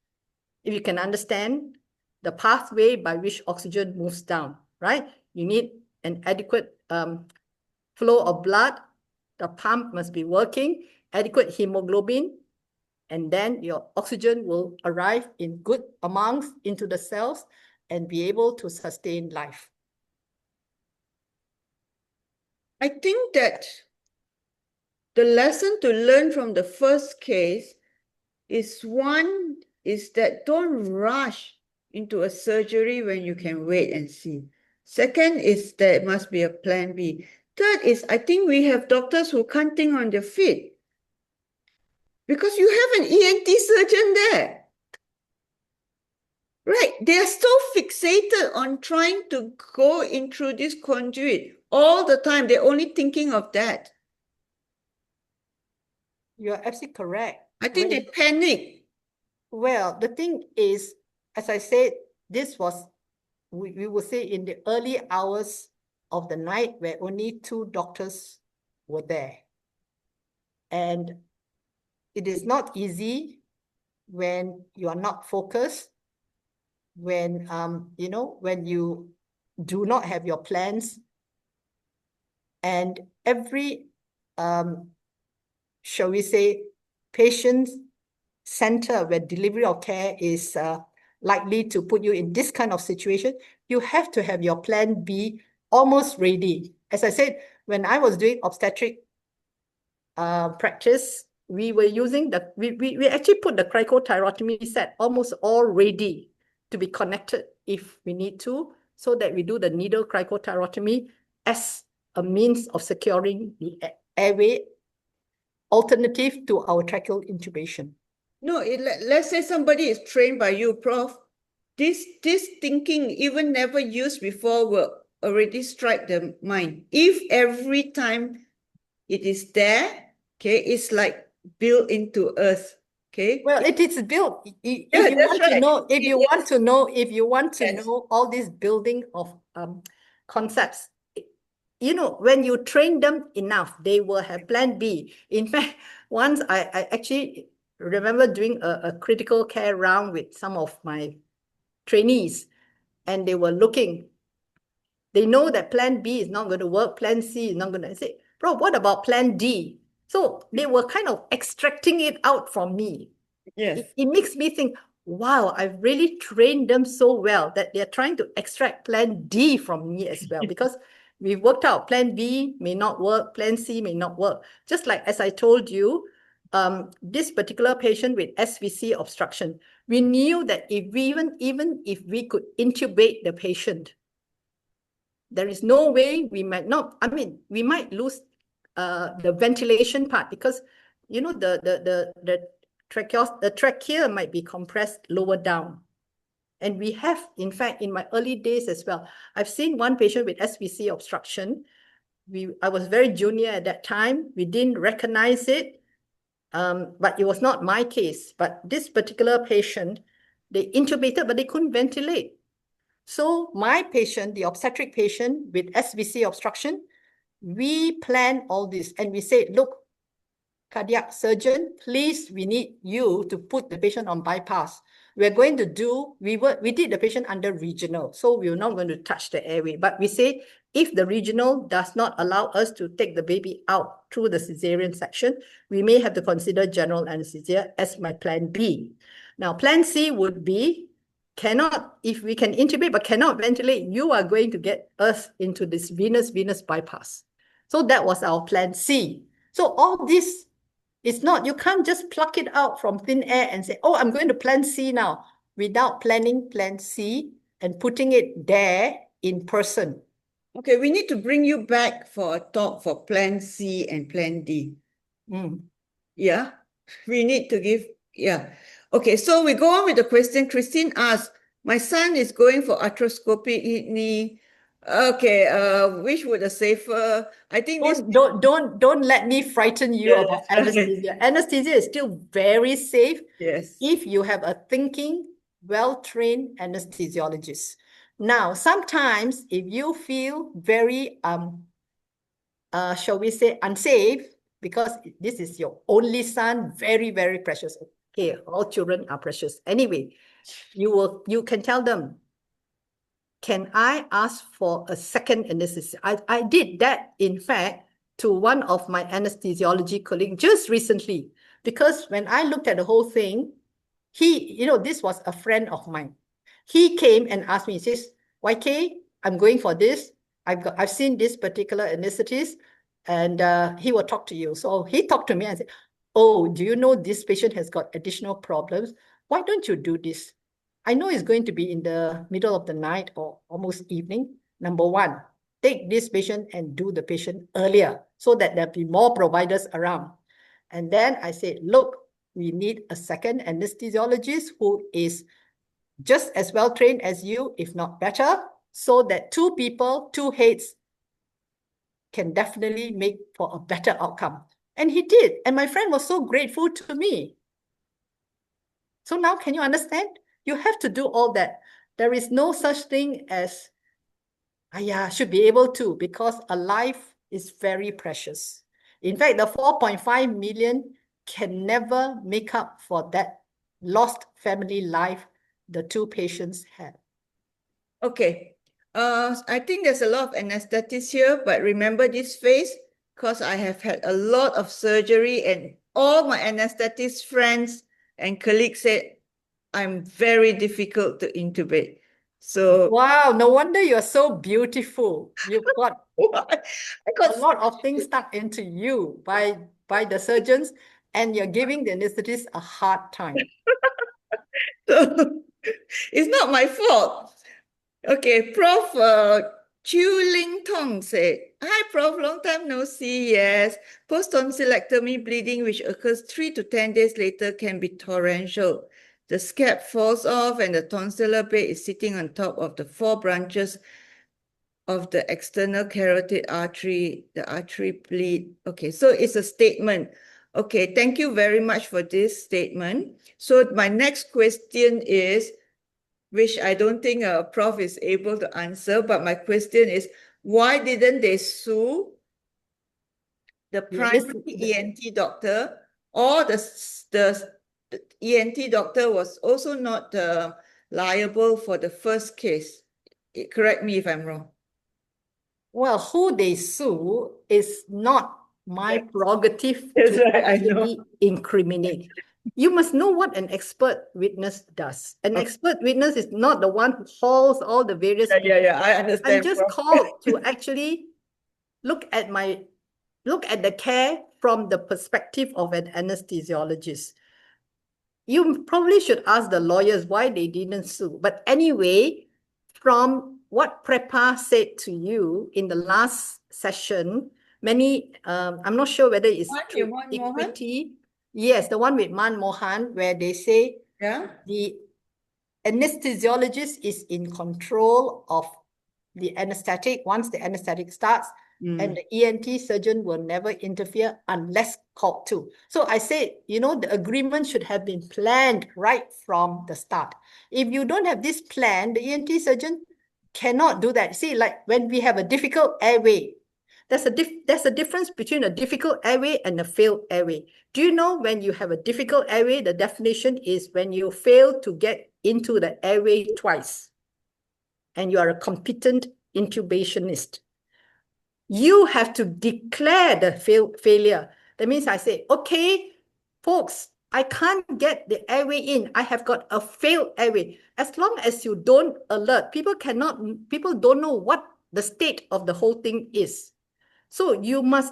If you can understand the pathway by which oxygen moves down, right? You need an adequate flow of blood. The pump must be working, adequate hemoglobin, and then your oxygen will arrive in good amounts into the cells and be able to sustain life. I think that the lesson to learn from the first case is that don't rush into a surgery when you can wait and see. Second is there must be a plan B. Third is I think we have doctors who can't think on their feet because you have an ENT surgeon there. Right, they are so fixated on trying to go in through this conduit all the time. They're only thinking of that. You're absolutely correct. I think they panic. Well, the thing is, as I said, this was, we will say in the early hours of the night where only 2 doctors were there. And it is not easy when you are not focused, when, when you do not have your plans, and every, shall we say, patient center where delivery of care is likely to put you in this kind of situation, you have to have your plan B almost ready. As I said, when I was doing obstetric practice, we were using we actually put the cricothyrotomy set almost all ready to be connected if we need to, so that we do the needle cricothyrotomy as a means of securing the airway alternative to our tracheal intubation. No, let's say somebody is trained by you, Prof. This thinking, even never used before, will already strike the mind. If every time it is there, okay, it's like built into us. Okay. Well, it is built. If Yeah, you that's want to right. know, if you want to know, Yes. know all this building of concepts, when you train them enough, they will have plan B. In fact, once I actually remember doing a critical care round with some of my trainees, and they were looking. They know that plan B is not going to work, plan C is not going to say, bro, what about plan D? So they were kind of extracting it out from me. Yes. It makes me think, wow, I've really trained them so well that they're trying to extract plan D from me as well, because we've worked out plan B may not work, plan C may not work. Just like as I told you, this particular patient with SVC obstruction, we knew that if we even if we could intubate the patient, there is no way we might not, we might lose the ventilation part, because the trachea might be compressed lower down. And we have, in fact, in my early days as well, I've seen one patient with SVC obstruction. I was very junior at that time. We didn't recognize it, but it was not my case. But this particular patient, they intubated, but they couldn't ventilate. So my patient, the obstetric patient with SVC obstruction, we plan all this and we say, look, cardiac surgeon, please, we need you to put the patient on bypass. We're going to do, we did the patient under regional, so we're not going to touch the airway. But we say, if the regional does not allow us to take the baby out through the cesarean section, we may have to consider general anesthesia as my plan B. Now, plan C would be, if we can intubate but cannot ventilate, you are going to get us into this venous bypass. So that was our plan C. So all this is not, you can't just pluck it out from thin air and say, oh, I'm going to plan C now, without planning plan C and putting it there in person. Okay, we need to bring you back for a talk for plan C and plan D. Yeah, we need to give, yeah. Okay, so we go on with the question. Christine asks, my son is going for arthroscopic kidney. Okay, which would a safer? I think this. Don't let me frighten you about Yes, anesthesia. right. Anesthesia is still very safe. Yes. If you have a thinking, well-trained anesthesiologist. Now, sometimes if you feel very shall we say unsafe, because this is your only son, very, very precious. Okay, all children are precious. Anyway, you can tell them, can I ask for a second anesthesia? I did that, in fact, to one of my anesthesiology colleagues just recently, because when I looked at the whole thing, this was a friend of mine. He came and asked me, he says, YK, I'm going for this. I've seen this particular anesthetist, and he will talk to you. So he talked to me and said, oh, do you know this patient has got additional problems? Why don't you do this? I know it's going to be in the middle of the night or almost evening. Number one, take this patient and do the patient earlier so that there'll be more providers around. And then I said, look, we need a second anesthesiologist who is just as well trained as you, if not better, so that 2 people, 2 heads can definitely make for a better outcome. And he did. And my friend was so grateful to me. So now can you understand? You have to do all that. There is no such thing as, should be able to, because a life is very precious. In fact, the 4.5 million can never make up for that lost family life the two patients had. Okay. I think there's a lot of anesthetists here, but remember this phase because I have had a lot of surgery and all my anesthetist friends and colleagues said I'm very difficult to intubate. So Wow, no wonder you're so beautiful. You've got I a got lot of things stuck into you by the surgeons, and you're giving the anesthetist a hard time. so it's not my fault. Okay, Prof. Chu Ling Tong said, "Hi, Prof. Long time no see. Yes, post-tonsillectomy bleeding, which occurs 3 to 10 days later, can be torrential. The scab falls off and the tonsillar bed is sitting on top of the 4 branches of the external carotid artery. The artery bleed." Okay, so it's a statement. Okay, thank you very much for this statement. So my next question is, which I don't think a prof is able to answer, but my question is, why didn't they sue the primary ENT doctor, or the ENT doctor was also not liable for the first case? Correct me if I'm wrong. Well, who they sue is not my prerogative That's to right, I know. actually incriminate. You must know what an expert witness does. An Okay. expert witness is not the one who calls all the various people. Yeah, I I'm understand. just Prof. called to actually look at the care from the perspective of an anesthesiologist. You probably should ask the lawyers why they didn't sue. But anyway, from what Prepa said to you in the last session, I'm not sure whether it's through equity. Yes, the one with Man Mohan, where they say the anesthesiologist is in control of the anesthetic once the anesthetic starts, and the ENT surgeon will never interfere unless called to. So I said, the agreement should have been planned right from the start. If you don't have this plan, the ENT surgeon cannot do that. See, like when we have a difficult airway, there's a difference between a difficult airway and a failed airway. Do you know when you have a difficult airway, the definition is when you fail to get into the airway twice and you are a competent intubationist. You have to declare the failure. That means I say, okay, folks, I can't get the airway in. I have got a failed airway. As long as you don't alert, people don't know what the state of the whole thing is. So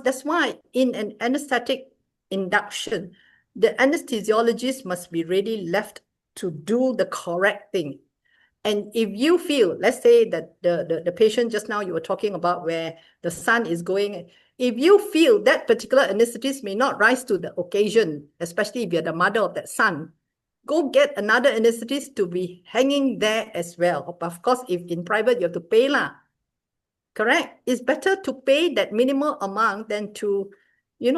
that's why in an anesthetic induction, the anesthesiologist must be really left to do the correct thing. And if you feel, let's say that the patient just now you were talking about where the son is going, if you feel that particular anesthetist may not rise to the occasion, especially if you're the mother of that son, go get another anesthetist to be hanging there as well. Of course, if in private, you have to pay lah. Correct? It's better to pay that minimal amount than to,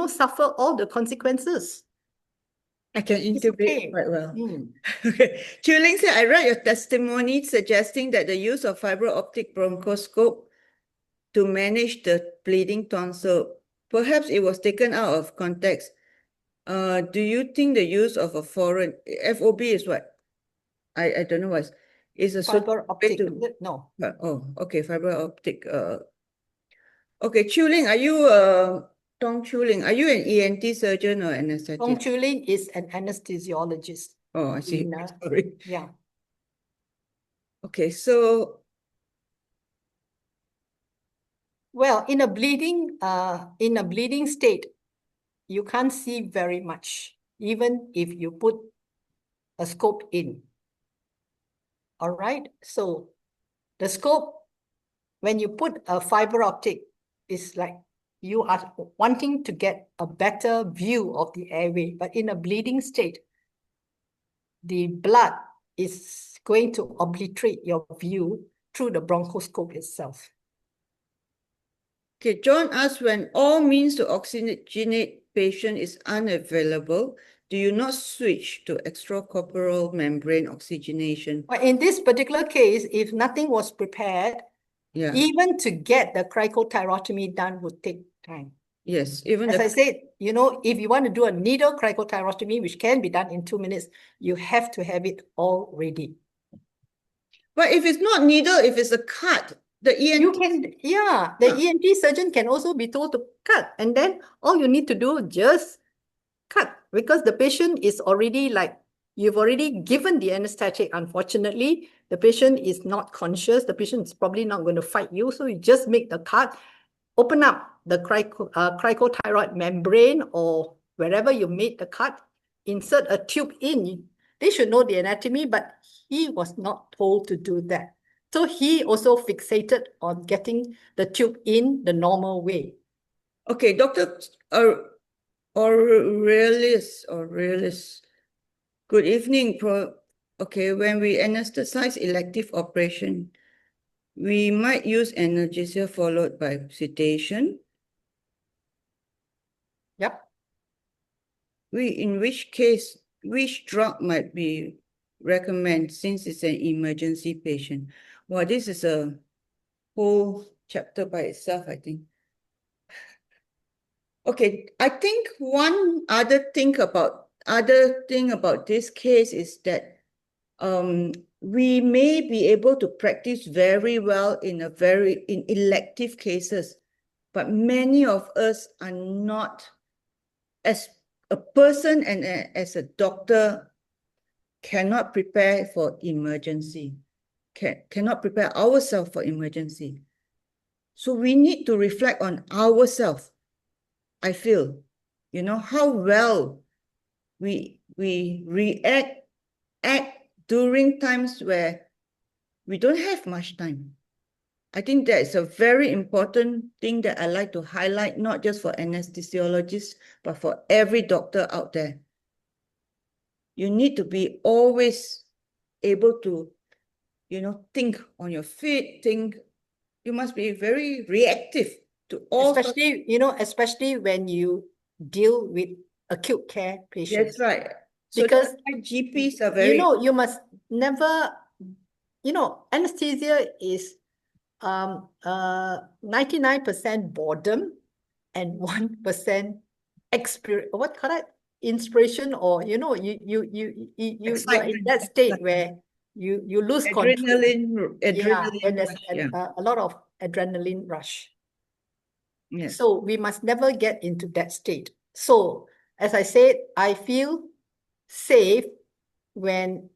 suffer all the consequences. I can intubate quite well. Okay. Chu Ling said, I read your testimony suggesting that the use of fiber optic bronchoscope to manage the bleeding tonsil, perhaps it was taken out of context. Do you think the use of a foreign FOB is what? I don't know what is a fiber optic. No. Oh, okay, fiber optic. Okay, Chu Ling, are you Tong Chu Ling? Are you an ENT surgeon or anesthetist? Tong Chu Ling is an anesthesiologist. Oh, I see. Sorry. Yeah. Okay, so well, in a bleeding state, you can't see very much, even if you put a scope in. All right. So the scope, when you put a fiber optic, is like you are wanting to get a better view of the airway. But in a bleeding state, the blood is going to obliterate your view through the bronchoscope itself. Okay, John asked, when all means to oxygenate patient is unavailable, do you not switch to extracorporeal membrane oxygenation? But in this particular case, if nothing was prepared, Yeah. even to get the cricothyrotomy done would take time. Yes, even As I said, you know, if you want to do a needle cricothyrotomy, which can be done in 2 minutes, you have to have it all ready. But if it's not needle, if it's a cut, the ENT... You can, yeah, the ENT surgeon can also be told to cut. And then all you need to do, just cut. Because the patient is already like, you've already given the anesthetic. Unfortunately, the patient is not conscious. The patient is probably not going to fight you. So you just make the cut, open up the cricothyroid membrane or wherever you made the cut, insert a tube in. They should know the anatomy, but he was not told to do that. So he also fixated on getting the tube in the normal way. Okay, Dr. Aurelius. Good evening, Prof. Okay, when we anesthetize elective operation, we might use analgesia followed by sedation. Yep. In which case, which drug might be recommended since it's an emergency patient? Well, this is a whole chapter by itself, I think. Okay, I think one other thing about this case is that we may be able to practice very well in elective cases, but many of us are not, as a person and as a doctor, cannot prepare for emergency, cannot prepare ourselves for emergency. So we need to reflect on ourselves. I feel, you know, how well we act during times where we don't have much time. I think that is a very important thing that I like to highlight, not just for anesthesiologists, but for every doctor out there. You need to be always able to, you know, think on your feet, you must be very reactive to all. Especially, you know, especially when you deal with acute care patients. That's right. So because GPs are very... You know, you must never, you know, anesthesia is 99% boredom and 1% inspiration, or you know, you're in that state where you lose adrenaline when there's rush, a lot of adrenaline rush. Yes. So we must never get into that state. So as I said, I feel safe when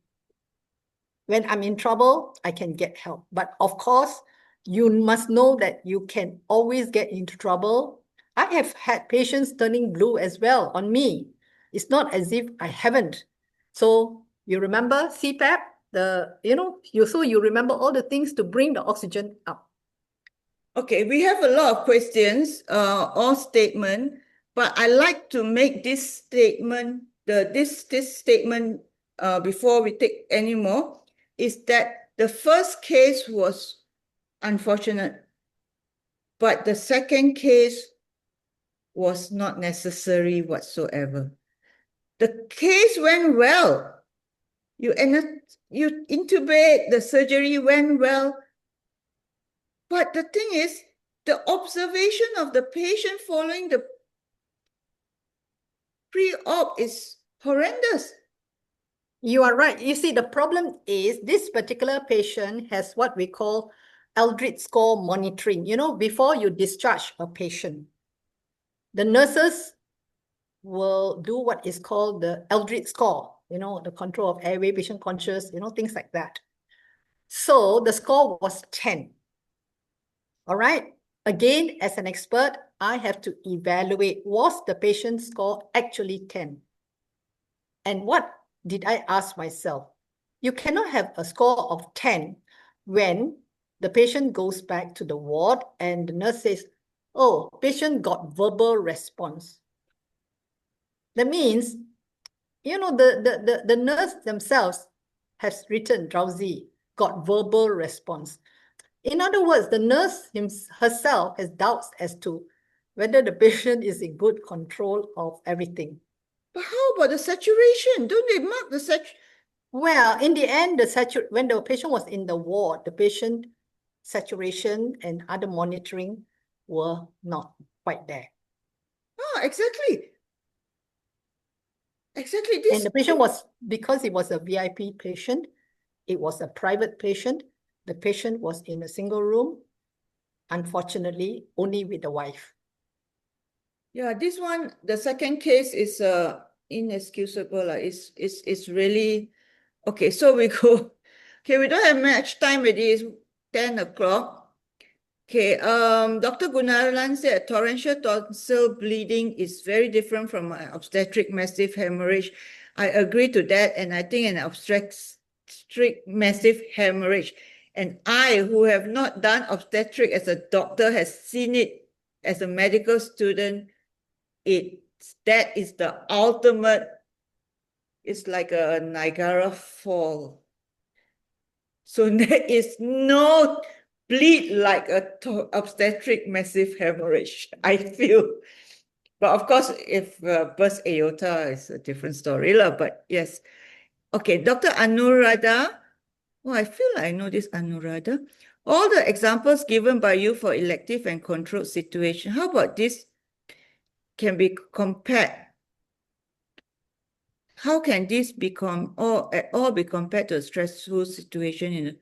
I'm in trouble, I can get help. But of course, you must know that you can always get into trouble. I have had patients turning blue as well on me. It's not as if I haven't. So you remember CPAP, you remember all the things to bring the oxygen up. Okay, we have a lot of questions or statement, but I like to make this statement, this statement before we take any more, is that the first case was unfortunate, but the second case was not necessary whatsoever. The case went well. You intubate, the surgery went well. But the thing is, the observation of the patient following the pre-op is horrendous. You are right. You see, the problem is this particular patient has what we call Eldritch score monitoring. You know, before you discharge a patient, the nurses will do what is called the Eldritch score, you know, the control of airway, patient conscious, you know, things like that. So the score was 10. All right. Again, as an expert, I have to evaluate, was the patient's score actually 10? And what did I ask myself? You cannot have a score of 10 when the patient goes back to the ward and the nurse says, oh, patient got verbal response. That means, you know, the nurse themselves has written drowsy, got verbal response. In other words, the nurse herself has doubts as to whether the patient is in good control of everything. But how about the saturation? Don't they mark the saturation? Well, in the end, when the patient was in the ward, the patient saturation and other monitoring were not quite there. Oh, exactly. Exactly. And the patient was, because it was a VIP patient, it was a private patient. The patient was in a single room, unfortunately, only with the wife. Yeah, this one, the second case is inexcusable. It's really okay. So we go. Okay, we don't have much time already. It's 10 o'clock. Okay, Dr. Gunalan said torrential tonsil bleeding is very different from an obstetric massive hemorrhage. I agree to that, and I think an obstetric massive hemorrhage. And I, who have not done obstetric as a doctor, has seen it as a medical student. That is the ultimate. It's like a Niagara Fall. So there is no bleed like a obstetric massive hemorrhage, I feel. But of course, if burst aorta is a different story, but yes. Okay, Dr. Anuradha. Oh, I feel like I know this Anuradha. All the examples given by you for elective and controlled situation, how about this can be compared? How can this become at all be compared to a stressful situation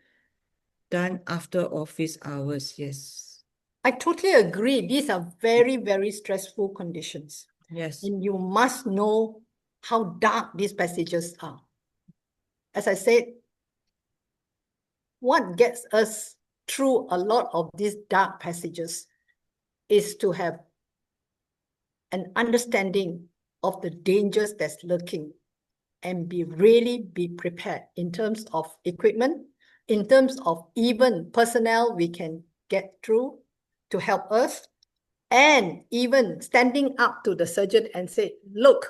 done after office hours? Yes. I totally agree. These are very, very stressful conditions. Yes. And you must know how dark these passages are. As I said, what gets us through a lot of these dark passages is to have an understanding of the dangers that's lurking and really be prepared in terms of equipment, in terms of even personnel we can get through to help us, and even standing up to the surgeon and say, look,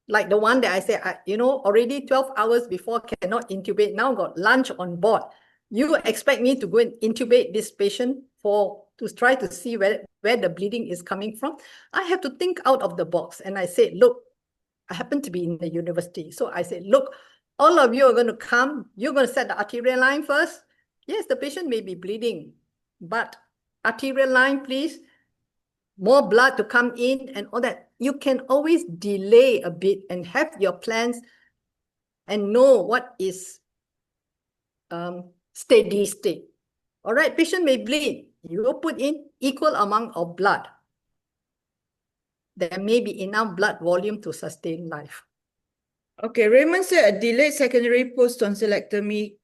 like the one that I said, already 12 hours before cannot intubate, now got lunch on board. You expect me to go and intubate this patient to try to see where the bleeding is coming from? I have to think out of the box. And I said, look, I happen to be in the university. So I said, look, all of you are going to come. You're going to set the arterial line first. Yes, the patient may be bleeding, but arterial line, please. More blood to come in and all that. You can always delay a bit and have your plans and know what is steady state. All right, patient may bleed. You will put in equal amount of blood. There may be enough blood volume to sustain life. Okay, Raymond said a delayed secondary post-tonsillectomy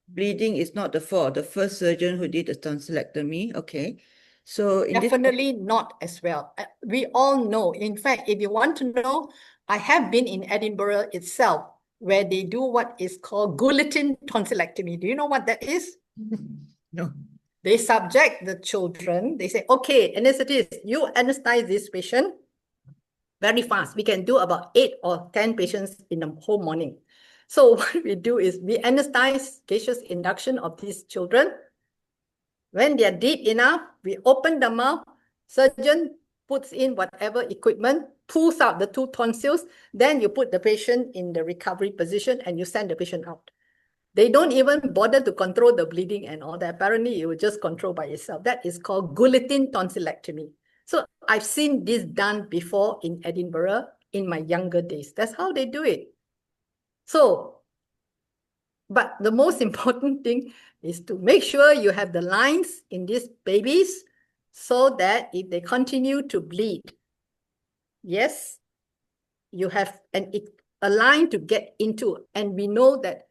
bleeding is not the fault of the first surgeon who did the tonsillectomy. Okay, so definitely not as well. We all know. In fact, if you want to know, I have been in Edinburgh itself, where they do what is called guillotine tonsillectomy. Do you know what that is? No. They subject the children. They say, okay, anesthetist, you anesthetize this patient very fast. We can do about 8 or 10 patients in the whole morning. So what we do is we anesthetize gaseous induction of these children. When they are deep enough, we open the mouth, surgeon puts in whatever equipment, pulls out the 2 tonsils, then you put the patient in the recovery position and you send the patient out. They don't even bother to control the bleeding and all that. Apparently, it will just control by itself. That is called guillotine tonsillectomy. So I've seen this done before in Edinburgh in my younger days. That's how they do it. So, but the most important thing is to make sure you have the lines in these babies so that if they continue to bleed, yes, you have a line to get into. And we know that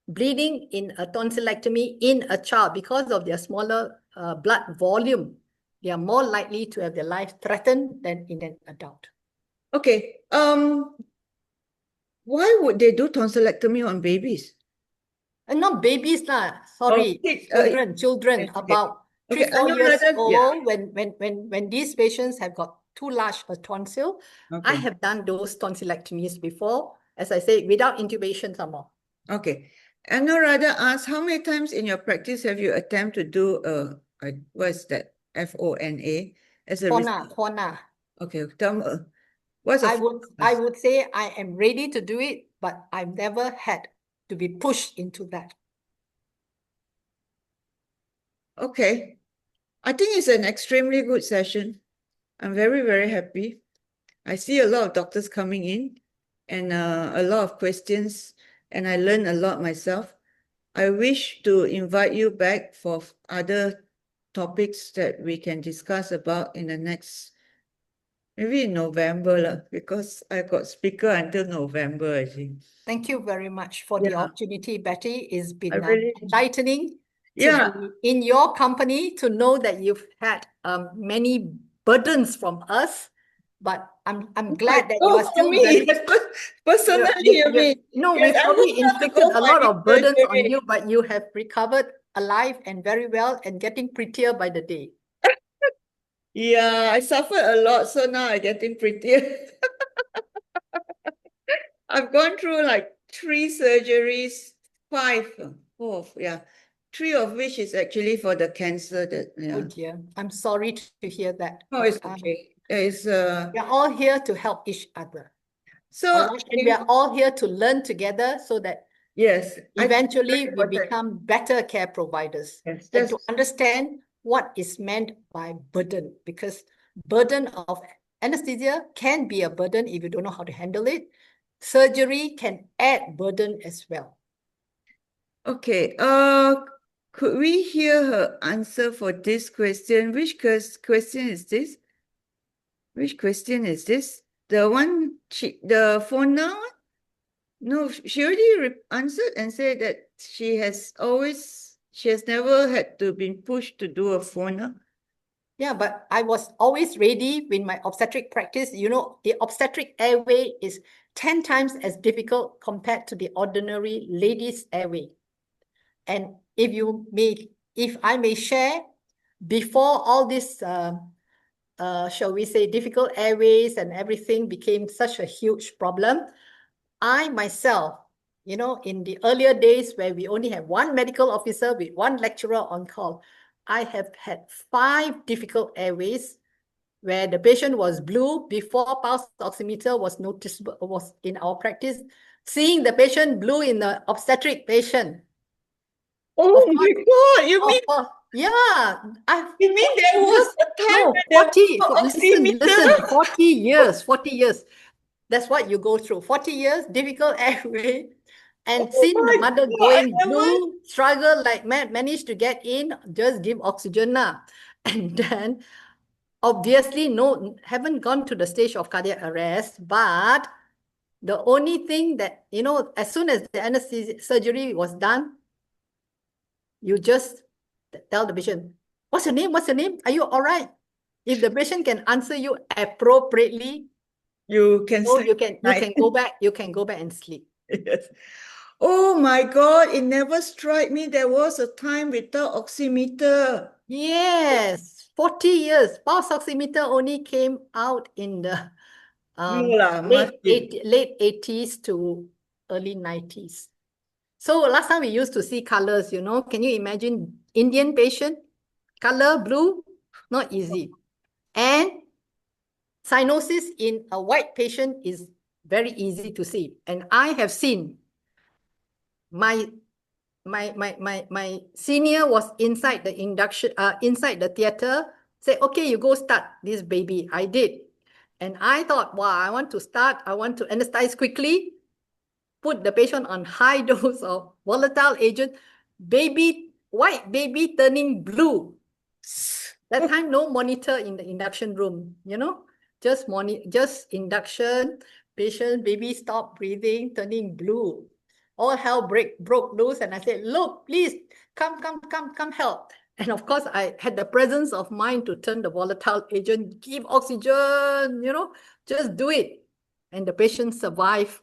bleeding in a tonsillectomy in a child, because of their smaller blood volume, they are more likely to have their life threatened than in an adult. Okay. Why would they do tonsillectomy on babies? And not babies lah. Sorry, children about 3-4 years old. When these patients have got too large a tonsil, I have done those tonsillectomies before. As I say, without intubation some more. Okay. Anuradha asks, how many times in your practice have you attempted to do what's that? FONA, as a Fauna. Okay, tell me, what's a I would say I am ready to do it, but I've never had to be pushed into that. Okay. I think it's an extremely good session. I'm very, very happy. I see a lot of doctors coming in and a lot of questions, and I learned a lot myself. I wish to invite you back for other topics that we can discuss about in the next, maybe in November, lah, because I got speaker until November, I think. Thank you very much for the opportunity, Betty. It's been really, enlightening yeah, to be in your company, to know that you've had many burdens from us, but I'm glad that you are still me, very... personally, you mean? No, Yes, we've I probably would love to inflicted go a for lot this of burdens on surgery. you, but you have recovered alive and very well and getting prettier by the day. Yeah, I suffered a lot, so now I'm getting prettier. I've gone through like 3 surgeries, 4, yeah. 3 of which is actually for the cancer that, Oh yeah. dear, I'm sorry to hear that. Oh, but, it's okay. It's we're all here to help each other. so All right? And we are all here to learn together so that yes, eventually we become better care providers. Yes, And to understand what is meant by burden, because burden of anesthesia can be a burden if you don't know how to handle it. Surgery can add burden as well. okay. Could we hear her answer for this question? Which question is this? Which question is this? The one the phone now? No, she already answered and said that she has never had to be pushed to do a phone. Yeah, but I was always ready with my obstetric practice. You know, the obstetric airway is 10 times as difficult compared to the ordinary ladies' airway. And if I may share, before all this, shall we say, difficult airways and everything became such a huge problem, I myself, you know, in the earlier days where we only have one medical officer with one lecturer on call, I have had 5 difficult airways where the patient was blue before pulse oximeter was noticeable, was in our practice. Seeing the patient blue in the obstetric patient. Oh my God, you mean? Yeah. You mean there was a time when 40 years. That's what you go through. 40 years, difficult airway. And seeing the mother going blue, struggle like mad, managed to get in, just give oxygen now. And then obviously haven't gone to the stage of cardiac arrest, but the only thing that, you know, as soon as the anesthesia surgery was done, you just tell the patient, what's your name? What's your name? Are you all right? If the patient can answer you appropriately, you can you can go back. You can go back and sleep. Yes. Oh my God, it never struck me there was a time without oximeter. Yes, 40 years. Pulse oximeter only came out in the late 80s to early 90s. So last time we used to see colors, you know. Can you imagine Indian patient? Color blue, not easy. And cyanosis in a white patient is very easy to see. And I have seen my senior was inside the induction, inside the theater, say, okay, you go start this baby. I did. And I thought, wow, I want to anesthetize quickly, put the patient on high dose of volatile agent, white baby turning blue. That time, no monitor in the induction room, you know, just induction, patient, baby stop breathing, turning blue. All hell broke loose, and I said, look, please, come help. And of course, I had the presence of mind to turn the volatile agent, give oxygen, you know, just do it. And the patient survived.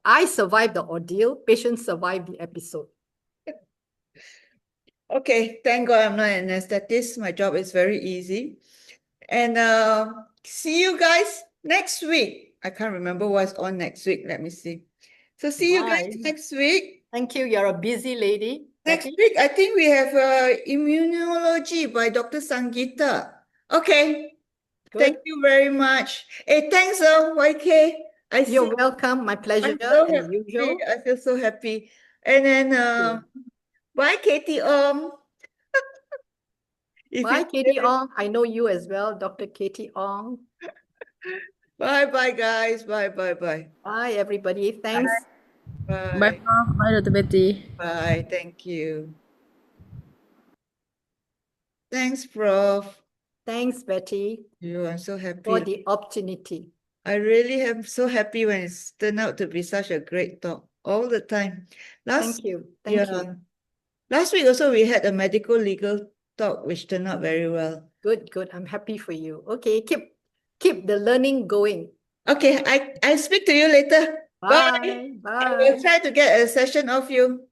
I survived the ordeal, patient survived the episode. Okay, thank God I'm not an anesthetist. My job is very easy. And see you guys next week. I can't remember what's on next week. Let me see. So see you guys next week. Thank you. You're a busy lady. Next week, I think we have immunology by Dr. Sangeeta. Okay. Thank Good. you very much. Hey, thanks, YK. You're welcome. My pleasure, I'm so as happy. usual. I feel so happy. And then, You. bye, Katie. If Bye, you Katie Ong. I know you as well, Dr. Katie Ong. bye, guys. Bye. Bye, everybody. Thanks. Bye, Bye. Prof. Bye, Dr. Betty. Bye. Thank you. Thanks, Prof. Thanks, Betty, I'm so for happy. the opportunity. I really am so happy when it's turned out to be such a great talk all the time. Thank you. Thank you. Last week also we had a medical legal talk, which turned out very well. Good. I'm happy for you. Okay, keep the learning going. Okay, I speak to you later. Bye. Bye. I will Bye. try to get a session of you.